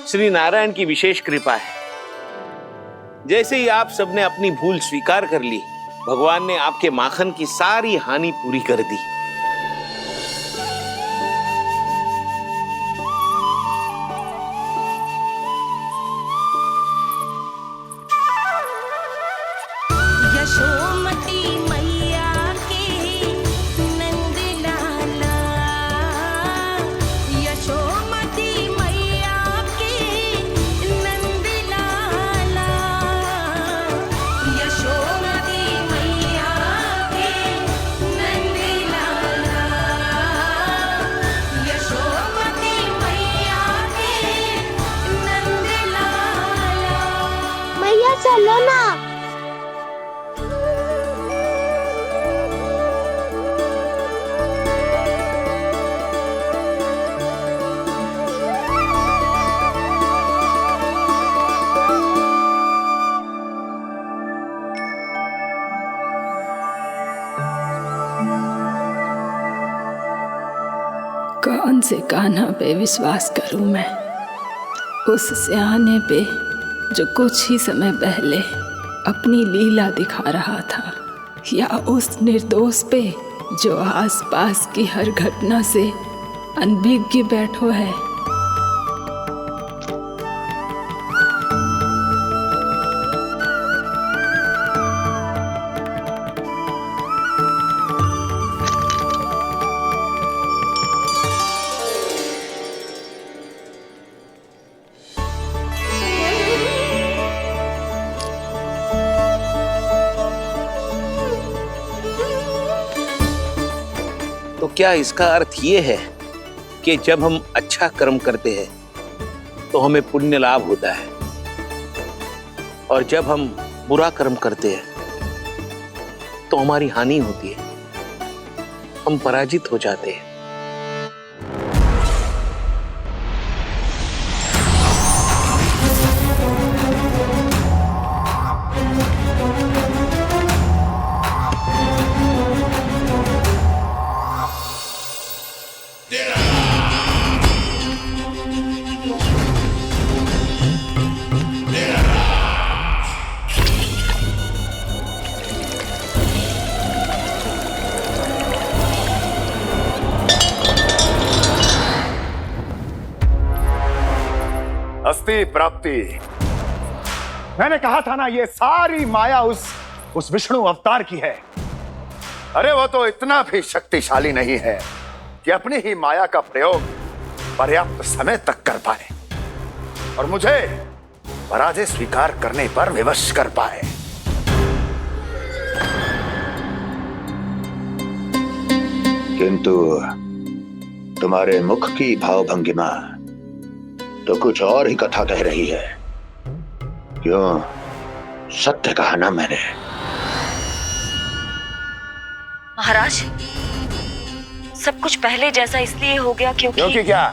श्री नारायण की विशेष कृपा है। जैसे ही आप सबने अपनी भूल स्वीकार कर ली, भगवान ने आपके माखन की सारी हानि पूरी कर दी। यशोमती मैया के नंद लाला, यशोमती मैया के नंद लाला, यशोमती मैया के नंद लाला, यशोमती मैया के नंद लाला। मैया चलो ना। कौन से कान्हा पे विश्वास करूं मैं? उस सियाने पे जो कुछ ही समय पहले अपनी लीला दिखा रहा था, या उस निर्दोष पे जो आसपास की हर घटना से अनभिज्ञ बैठो है? तो क्या इसका अर्थ ये है कि जब हम अच्छा कर्म करते हैं तो हमें पुण्य लाभ होता है, और जब हम बुरा कर्म करते हैं तो हमारी हानि होती है, हम पराजित हो जाते हैं? अस्ति प्राप्ति। मैंने कहा था ना, ये सारी माया उस विष्णु अवतार की है। अरे वो तो इतना भी शक्तिशाली नहीं है कि अपनी ही माया का प्रयोग पर्याप्त समय तक कर पाए और मुझे पराजय स्वीकार करने पर विवश कर पाए। किंतु तुम्हारे मुख की भावभंगिमा तो कुछ और ही कथा कह रही है। क्यों? सत्य कहा ना मैंने। महाराज, सब कुछ पहले जैसा इसलिए हो गया क्योंकि क्या?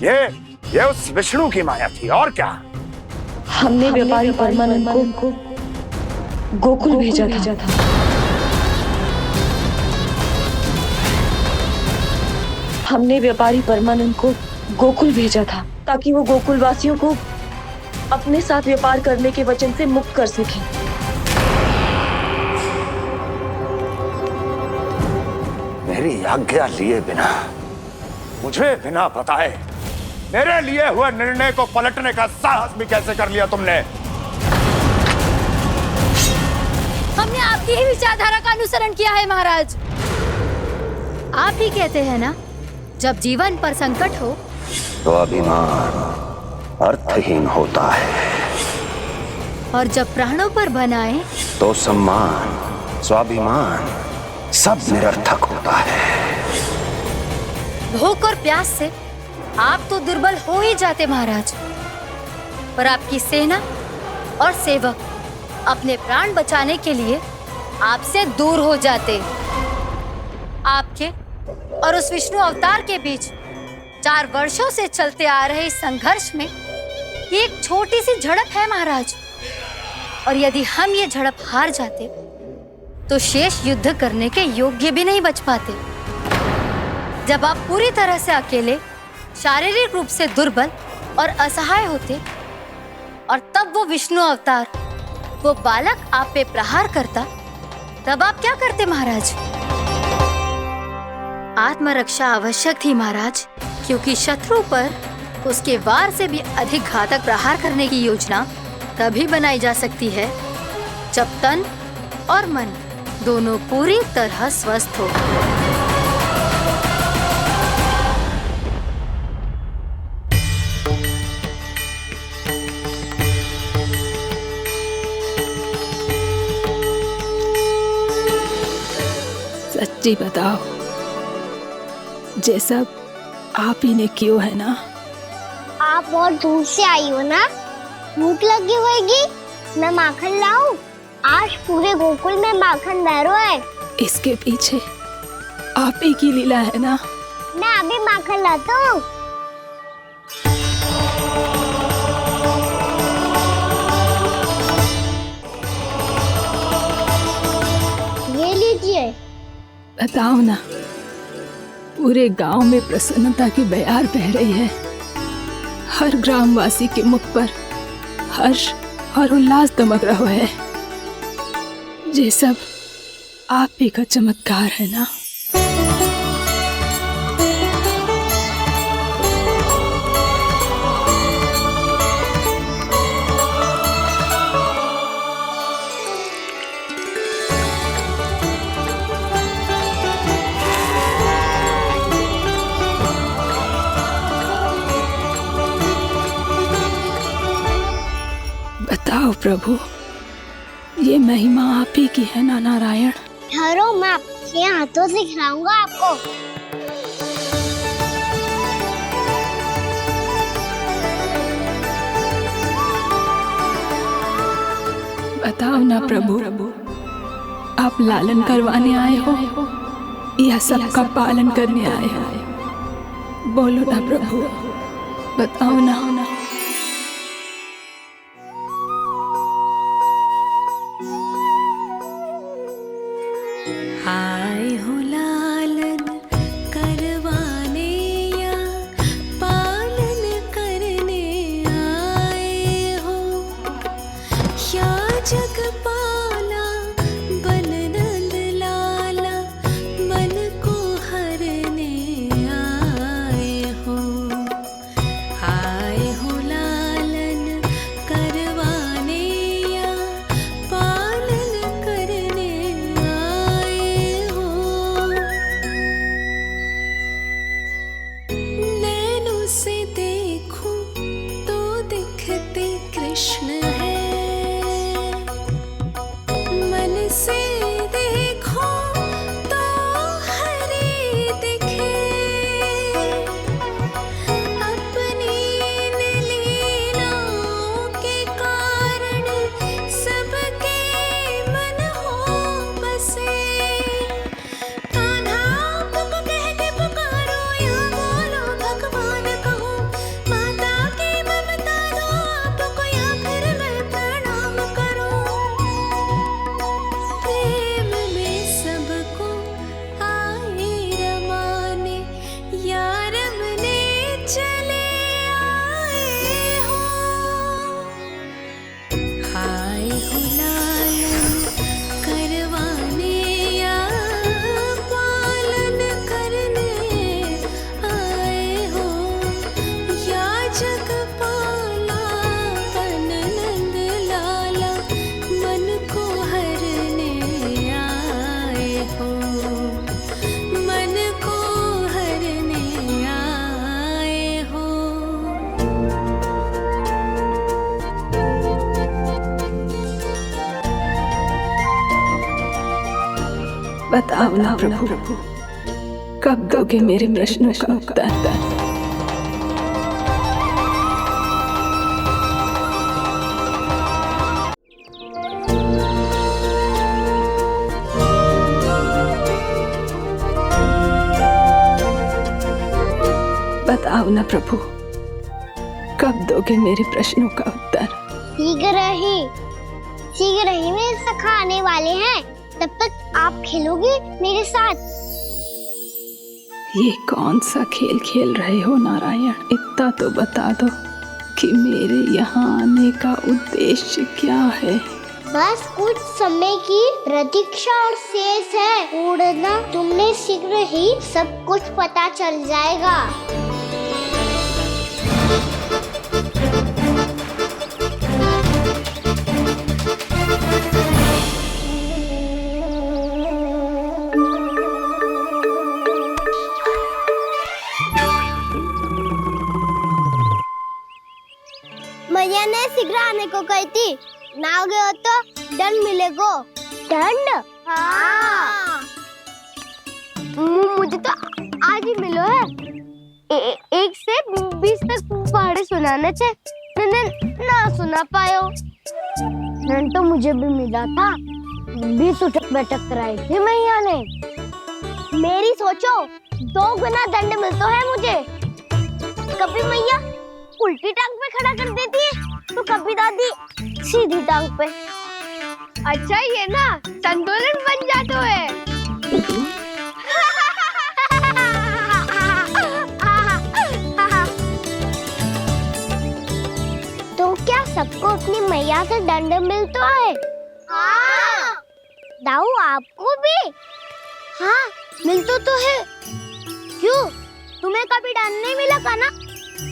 ये उस विष्णु की माया थी, और क्या? हमने व्यापारी परमानंद को गोकुल भेजा था। हमने व्यापारी परमानंद को गोकुल भेजा था ताकि वो गोकुल वासियों को अपने साथ व्यापार करने के वचन से मुक्त कर सके। मेरी आज्ञा लिए बिना, मुझे बिना बताए मेरे लिए हुए निर्णय को पलटने का साहस भी कैसे कर लिया तुमने? हमने आपकी ही विचारधारा का अनुसरण किया है महाराज। आप ही कहते हैं ना, जब जीवन पर संकट हो तो अभिमान अर्थहीन होता है, और जब प्राणों पर बनाए तो सम्मान स्वाभिमान सब निरर्थक होता है। भूख और प्यास से आप तो दुर्बल हो ही जाते महाराज, पर आपकी सेना और सेवक अपने प्राण बचाने के लिए आपसे दूर हो जाते। आपके और उस विष्णु अवतार के बीच 4 वर्षों से चलते आ रहे इस संघर्ष में ये एक छोटी सी झड़प है महाराज, और यदि हम ये झड़प हार जाते तो शेष युद्ध करने के योग्य भी नहीं बच पाते। जब आप पूरी तरह से अकेले, शारीरिक रूप से दुर्बल और असहाय होते, और तब वो विष्णु अवतार, वो बालक आप पे प्रहार करता, तब आप क्या करते महाराज? आत्मरक्षा आवश्यक थी महाराज, क्योंकि शत्रु पर उसके वार से भी अधिक घातक प्रहार करने की योजना तभी बनाई जा सकती है जब तन और मन दोनों पूरी तरह स्वस्थ हो। सच्ची बताओ, ये सब आप ही ने क्यों है ना? आप बहुत दूर से आई हो ना, भूख लगी होगी। मैं माखन लाऊं? आज पूरे गोकुल में माखन बह रहा है। इसके पीछे आप ही की लीला है ना? मैं अभी माखन लाता हूँ। ये लीजिए। बताओ ना, पूरे गांव में प्रसन्नता की बयार बह रही है। हर ग्रामवासी के मुख पर हर्ष और उल्लास दमक रहा है। ये सब आप ही का चमत्कार है ना? बताओ प्रभु, ये महिमा आप ही की है ना नारायण? ठहरो, मैं आपके हाथों से खिलाऊंगा आपको। बताओ ना प्रभु, आप लालन करवाने आए हो या सबका पालन करने आए हो? बोलो ना प्रभु, बताओ ना। आए हो लालन करवाने या पालन करने आए हो, या जगपाला बन नंद लाला मन को हरने आए हो। आए हो बताओ ना प्रभु, कब दोगे मेरे प्रश्नों का उत्तर? बताओ ना प्रभु, कब दोगे मेरे प्रश्नों का उत्तर? शीघ्र ही मेरे सखा आने वाले हैं, तब तक आप खेलोगे मेरे साथ। ये कौन सा खेल खेल रहे हो नारायण? इतना तो बता दो कि मेरे यहाँ आने का उद्देश्य क्या है? बस कुछ समय की प्रतीक्षा और शेष है। उड़ना तुमने शीघ्र ही सब कुछ पता चल जाएगा। मैया ने शीघ्र आने को कही थी, ना हो गए तो दंड मिलेगा। दंड? हाँ। मुझे तो आज ही मिलो है। 1 से 20 तक पहाड़े सुनाने थे, ना सुना पायो। दंड तो मुझे भी मिला था, 20 उठक बैठक कराई थी मैया ने। मेरी सोचो, 2 गुना दंड मिलता है मुझे। कभी मैया उल्टी टांग पे खड़ा कर देती है, तो कभी दादी सीधी टांग पे। अच्छा ये ना संतुलन बन जाता है। तो क्या सबको अपनी मैया से दंड मिलता है? हाँ। दाऊ आपको भी? हाँ मिलता तो है। क्यों, तुम्हें कभी दंड नहीं मिला का ना?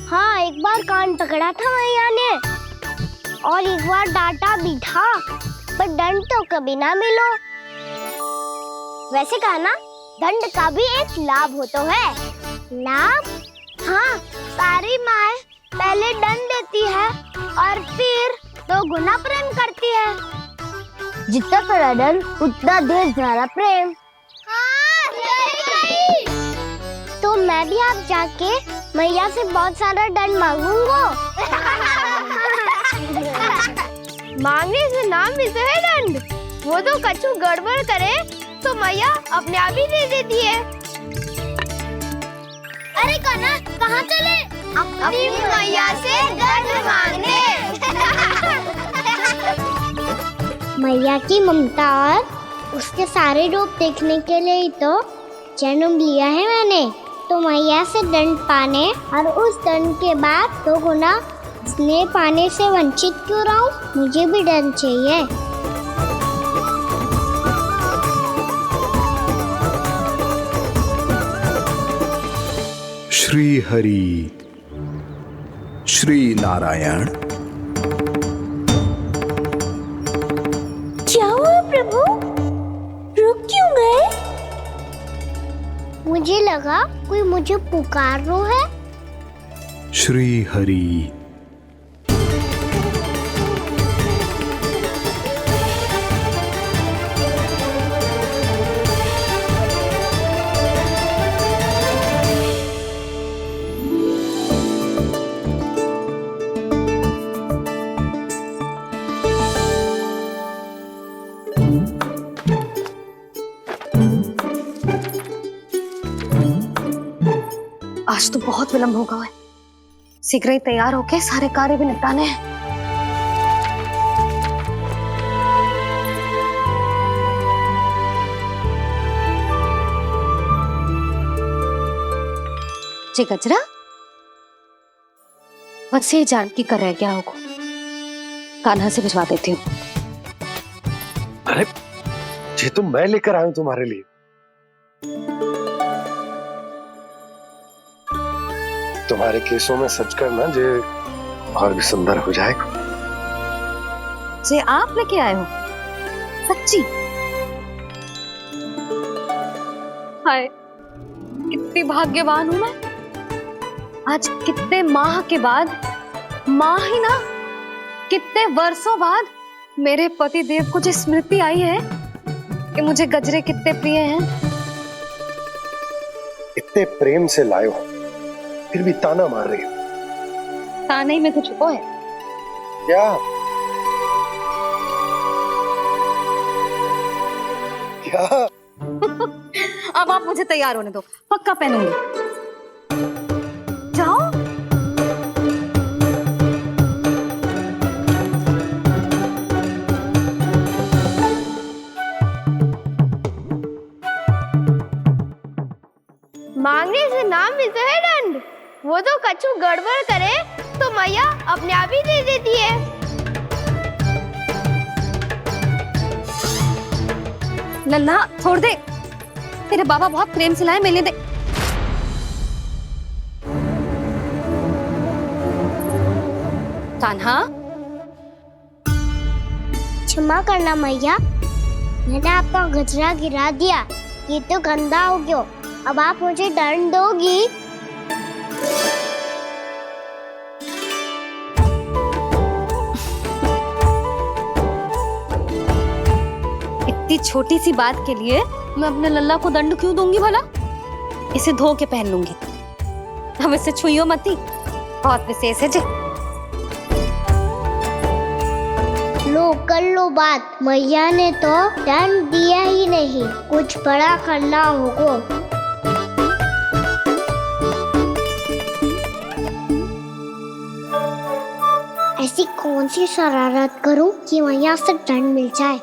हाँ, एक बार कान पकड़ा था मैया ने और एक बार डांटा भी था, पर दंड तो कभी ना मिलो। वैसे कहा ना, दंड का भी एक लाभ होता है। लाभ? हाँ, सारी माँ पहले दंड देती है और फिर 2 गुना प्रेम करती है। जितना बड़ा दंड उतना ढेर सारा प्रेम। हाँ, सही कही। तो मैं भी आप जाके मैया से बहुत सारा दंड मांगूंगा। मांगने से ना मिलता है दंड, वो तो कछु गड़बड़ करे तो मैया अपने आप ही दे देती है। अरे कना, कहाँ चले? अपनी मैया से दंड मांगने। मैया की ममता और उसके सारे रूप देखने के लिए ही तो जन्म लिया है मैंने। तो मैया से दंड पाने और उस दंड के बाद 2 गुना स्नेह पाने से वंचित क्यों रहूं? मुझे भी दंड चाहिए। श्री हरि, श्री नारायण। क्या हुआ प्रभु? रुक क्यों गए? मुझे लगा कोई मुझे पुकार रहा है। श्री हरि। आज तो बहुत विलंब होगा है। शीघ्र ही तैयार होके सारे कार्य भी निपटाने हैं। जी गजरा, बस ये जान की कर रह गया होगा, कान्हा से भिजवा देती हूँ। अरे ये तो मैं लेकर आया हूं तुम्हारे लिए। तुम्हारे केसों में सच करना जे और भी सुंदर हो जाएगा। जे आप लेके आए हो? सच्ची? हाय, कितनी भाग्यवान हूं मैं। आज कितने माह के बाद, माह ही ना, कितने वर्षों बाद मेरे पति देव को जो स्मृति आई है कि मुझे गजरे कितने प्रिय हैं। इतने प्रेम से लाए हो, फिर भी ताना मार रही हो। ताने में कुछ छुपो है क्या? क्या? अब आप मुझे तैयार होने दो, पक्का पहनूंगी। जाओ। मांगने से नाम मिलता है दंड। वो तो कछु गड़बड़ करे तो मैया अपने आप ही दे देती है। लल्ला छोड़ दे, तेरे बाबा बहुत प्रेम से लाए, मिलने दे। कान्हा, क्षमा करना मैया, मैंने आपका गजरा गिरा दिया, ये तो गंदा हो गया। अब आप मुझे दंड दोगी? इतनी छोटी सी बात के लिए मैं अपने लल्ला को दंड क्यों दूंगी भला? इसे धो के पहन लूंगी। हम इसे छुइयो मती, बहुत विशेष है जी। लो कर लो बात, मैया ने तो दंड दिया ही नहीं, कुछ बड़ा करना होगा। ऐसी कौन सी शरारत करूं कि मैया से दंड मिल जाए?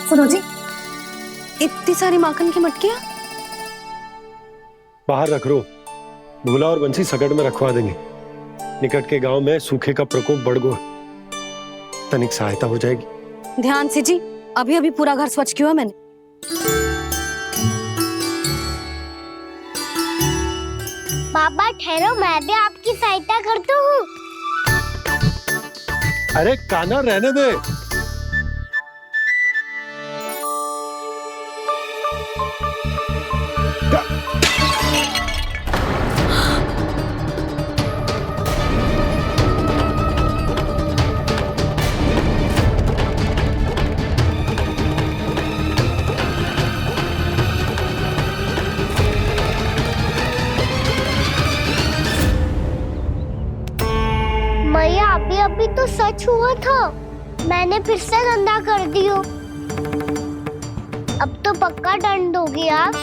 सुनो जी, इतनी सारी माखन की मटकियां बाहर रख रो, भूला और बंसी सगड़ में रखवा देंगे। निकट के गांव में सूखे का प्रकोप बढ़ गया, तनिक सहायता हो जाएगी। ध्यान से जी, अभी अभी पूरा घर स्वच्छ किया मैंने। बाबा ठहरो, मैं भी आपकी सहायता करता हूँ। अरे कान्हा रहने दे। मैया अभी अभी तो सच हुआ था, मैंने फिर से गंदा कर दियो। अब तो पक्का दंड दोगी आप।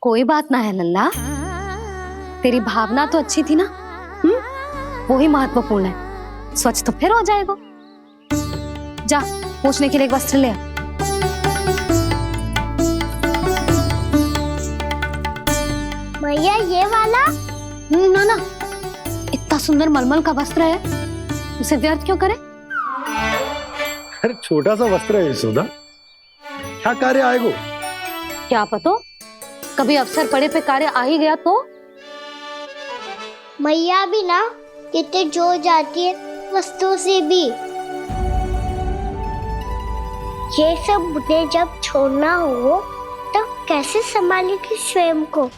कोई बात ना है लल्ला, तेरी भावना तो अच्छी थी ना, वही महत्वपूर्ण है। स्वच्छ तो फिर हो जाएगा। जा, पूछने के लिए एक वस्त्र ले आ। भैया ये वाला? ना ना, इतना सुंदर मलमल का वस्त्र है, उसे व्यर्थ क्यों करे? अरे छोटा सा वस्त्र है यशोदा, क्या कार्य आएगा? क्या पता, कभी अवसर पड़े पे कार्य आ ही गया तो। मैया भी ना कितने जो जाती है वस्तुओं से भी। ये सब मुझे जब छोड़ना हो तो कैसे संभालेगी स्वयं को?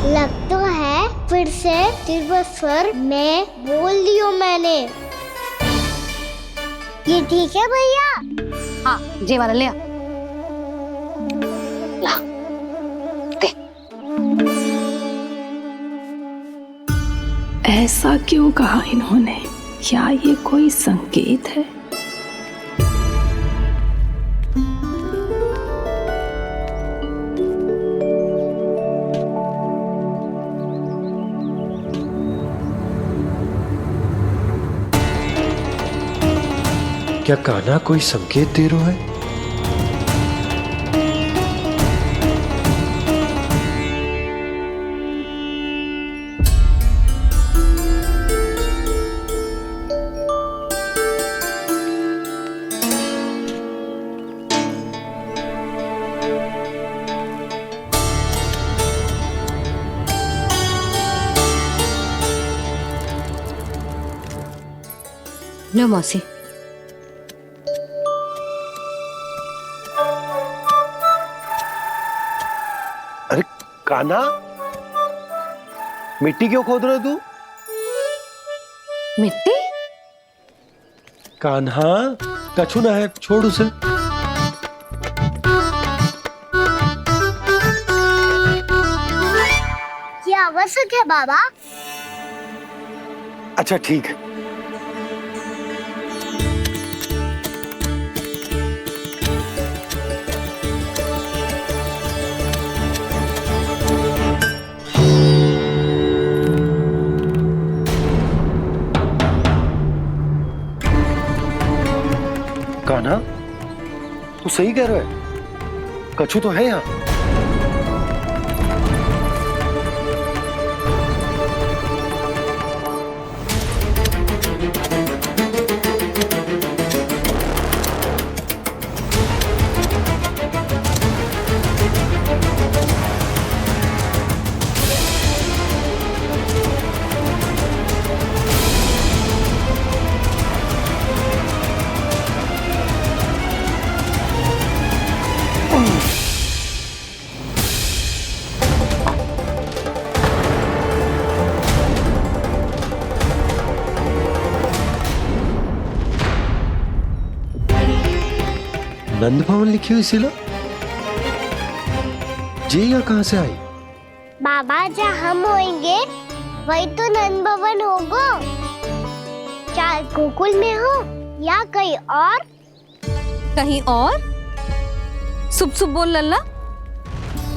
लग तो है फिर से तिरस्वर में बोल दियो मैंने। ये ठीक है भैया? हाँ, ये वाला ले आ। ला, दे। ऐसा क्यों कहा इन्होंने? क्या ये कोई संकेत है? क्या कान्हा कोई संकेत दे रहा है? लो मौसी। अरे कान्हा, मिट्टी क्यों खोद रहे तू? मिट्टी? कान्हा, कछु ना है, छोड़ उसे। ये आवश्यक है बाबा। अच्छा ठीक है। कान्हा, तू सही कह रहा है, कछु तो है यहाँ। नंद भवन लिखी हुई सिला, जी यहाँ कहाँ से आई? बाबा जहाँ हम होंगे वही तो नंद भवन होगा। चाहे गोकुल में हो या कहीं और। कहीं और? सुब सुब बोल लल्ला।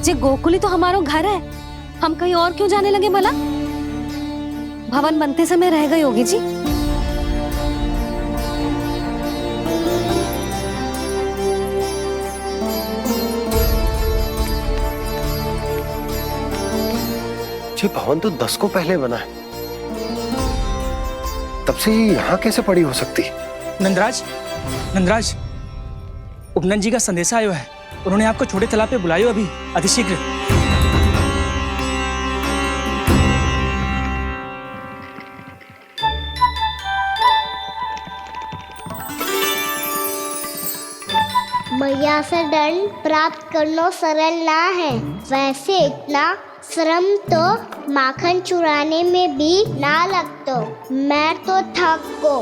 जे गोकुल ही तो हमारा घर है, हम कहीं और क्यों जाने लगे भला? भवन बनते समय रह गई होगी जी। ये भवन तो 10 को पहले बना है, तब से ही यहाँ कैसे पड़ी हो सकती? नंदराज, नंदराज, उपनंद जी का संदेशा आयो है। उन्होंने आपको छोटे तालाब पे बुलायो अभी, अतिशीघ्र। मैया से दंड प्राप्त करना सरल ना है। वैसे इतना श्रम तो माखन चुराने में भी ना लगतो। मैं तो थक गो।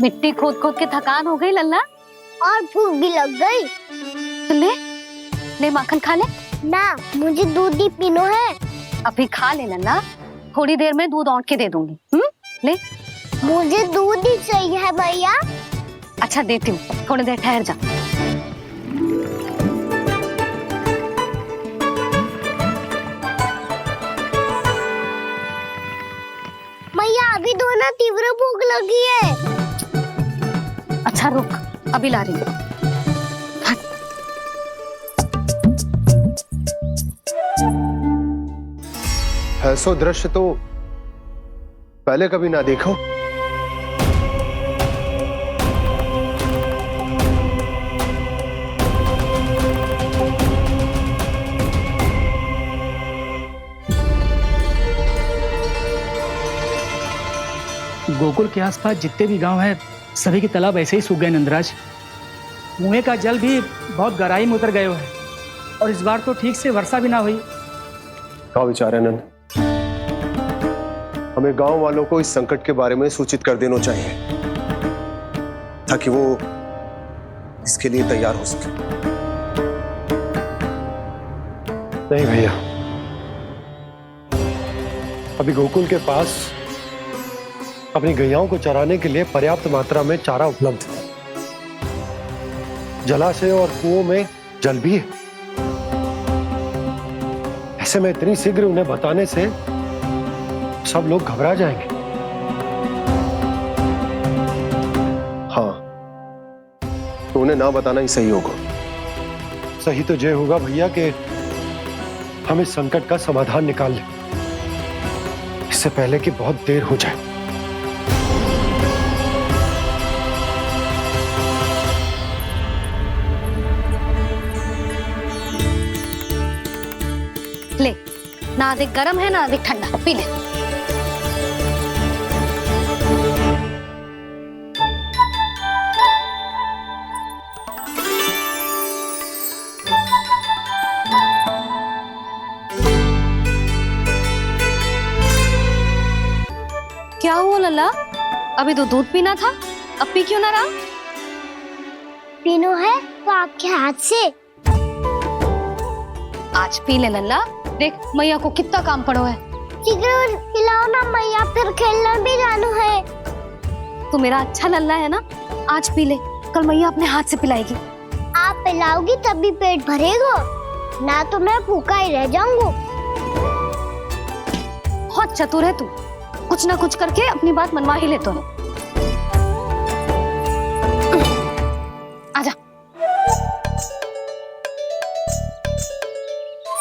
मिट्टी खोद खोद के थकान हो गई लल्ला, और भूख भी लग गई। तो ले ले माखन खा ले। ना, मुझे दूध ही पीनो है। अभी खा ले लल्ला, थोड़ी देर में दूध औंट के दे दूंगी। ले। मुझे दूध ही चाहिए है भैया। अच्छा देती हूँ, थोड़ी देर ठहर जा। मैया अभी दोनों तीव्र भूख लगी है। अच्छा रुक, अभी ला रही हूँ। ऐसा दृश्य तो पहले कभी ना देखो। गोकुल के आसपास जितने भी गांव हैं, सभी के तालाब ऐसे ही सूख गए नंदराज। कुएं का जल भी बहुत गहराई में उतर गए है, और इस बार तो ठीक से वर्षा भी ना हुई। क्या विचार है नंद? हमें गांव वालों को इस संकट के बारे में सूचित कर देना चाहिए, ताकि वो इसके लिए तैयार हो सके। नहीं भैया, अभी गोकुल के पास अपनी गैयाओं को चराने के लिए पर्याप्त मात्रा में चारा उपलब्ध है। जलाशय और कुओं में जल भी है। ऐसे में इतनी शीघ्र उन्हें बताने से सब लोग घबरा जाएंगे। हाँ, तो उन्हें ना बताना ही सही होगा। सही तो ये होगा भैया कि हम इस संकट का समाधान निकाल लें, इससे पहले कि बहुत देर हो जाए। ले, ना अधिक गर्म है ना अधिक ठंडा, पी ले। क्या हुआ लल्ला? अभी तो दूध पीना था, अब पी क्यों ना रहा? पीनो है तो आपके हाथ से। आज पी ले लल्ला, देख मैया को कितना काम पड़ो है। शीघ्र पिलाओ ना मैया, फिर खेलना भी जानो है। तू मेरा अच्छा लल्ला है ना, आज पी ले, कल मैया अपने हाथ से पिलाएगी। आप पिलाओगी तभी पेट भरेगा, ना तो मैं भूखा ही रह जाऊंगा। बहुत चतुर है तू, कुछ ना कुछ करके अपनी बात मनवा ही लेता है। आजा,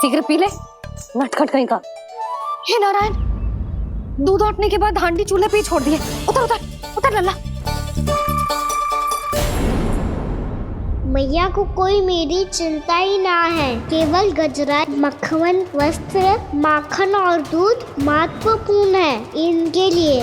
शीघ्र पी ले, नटखट कहीं का। हे नारायण, दूध औटने के बाद हांडी चूल्हे पे ही छोड़ दिए। उतर उतर उतर लल्ला। मैया को कोई मेरी चिंता ही ना है, केवल गजरा, मक्खन, वस्त्र, माखन और दूध महत्वपूर्ण है इनके लिए।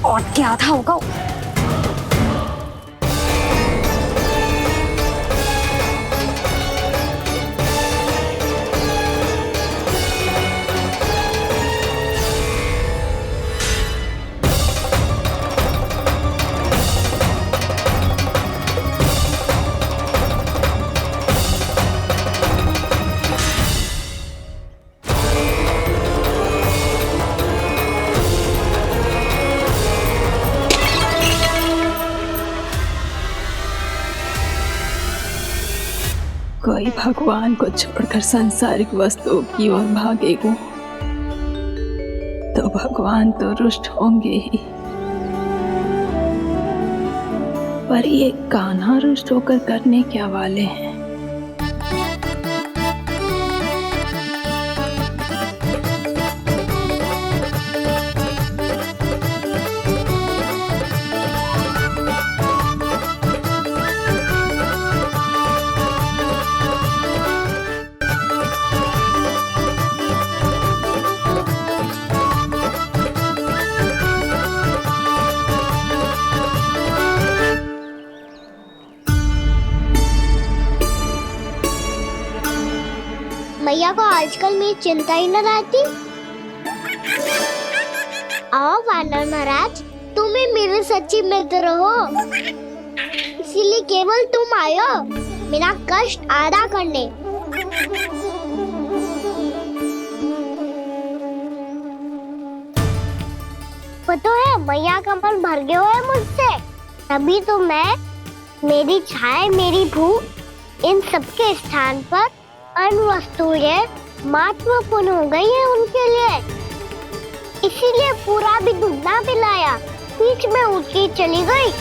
और क्या था होगा? कोई भगवान को छोड़कर सांसारिक वस्तुओं की ओर भागेगा तो भगवान तो रुष्ट होंगे ही, पर ये कान्हा रुष्ट होकर करने क्या वाले हैं? मैया को आजकल मेरी चिंता ही न रहती। आओ वानर महाराज, तुम ही मेरे सच्ची मित्र हो, इसीलिए केवल तुम आयो मेरा कष्ट आधा करने। पता है मैया का मन भर गया है मुझसे, तभी तो मैं, मेरी छाया, मेरी भूख, इन सबके स्थान पर अन्य वस्तुएं महत्वपूर्ण हो गई है उनके लिए। इसीलिए पूरा भी दूध ना पिलाया, बीच में उठ के चली गई।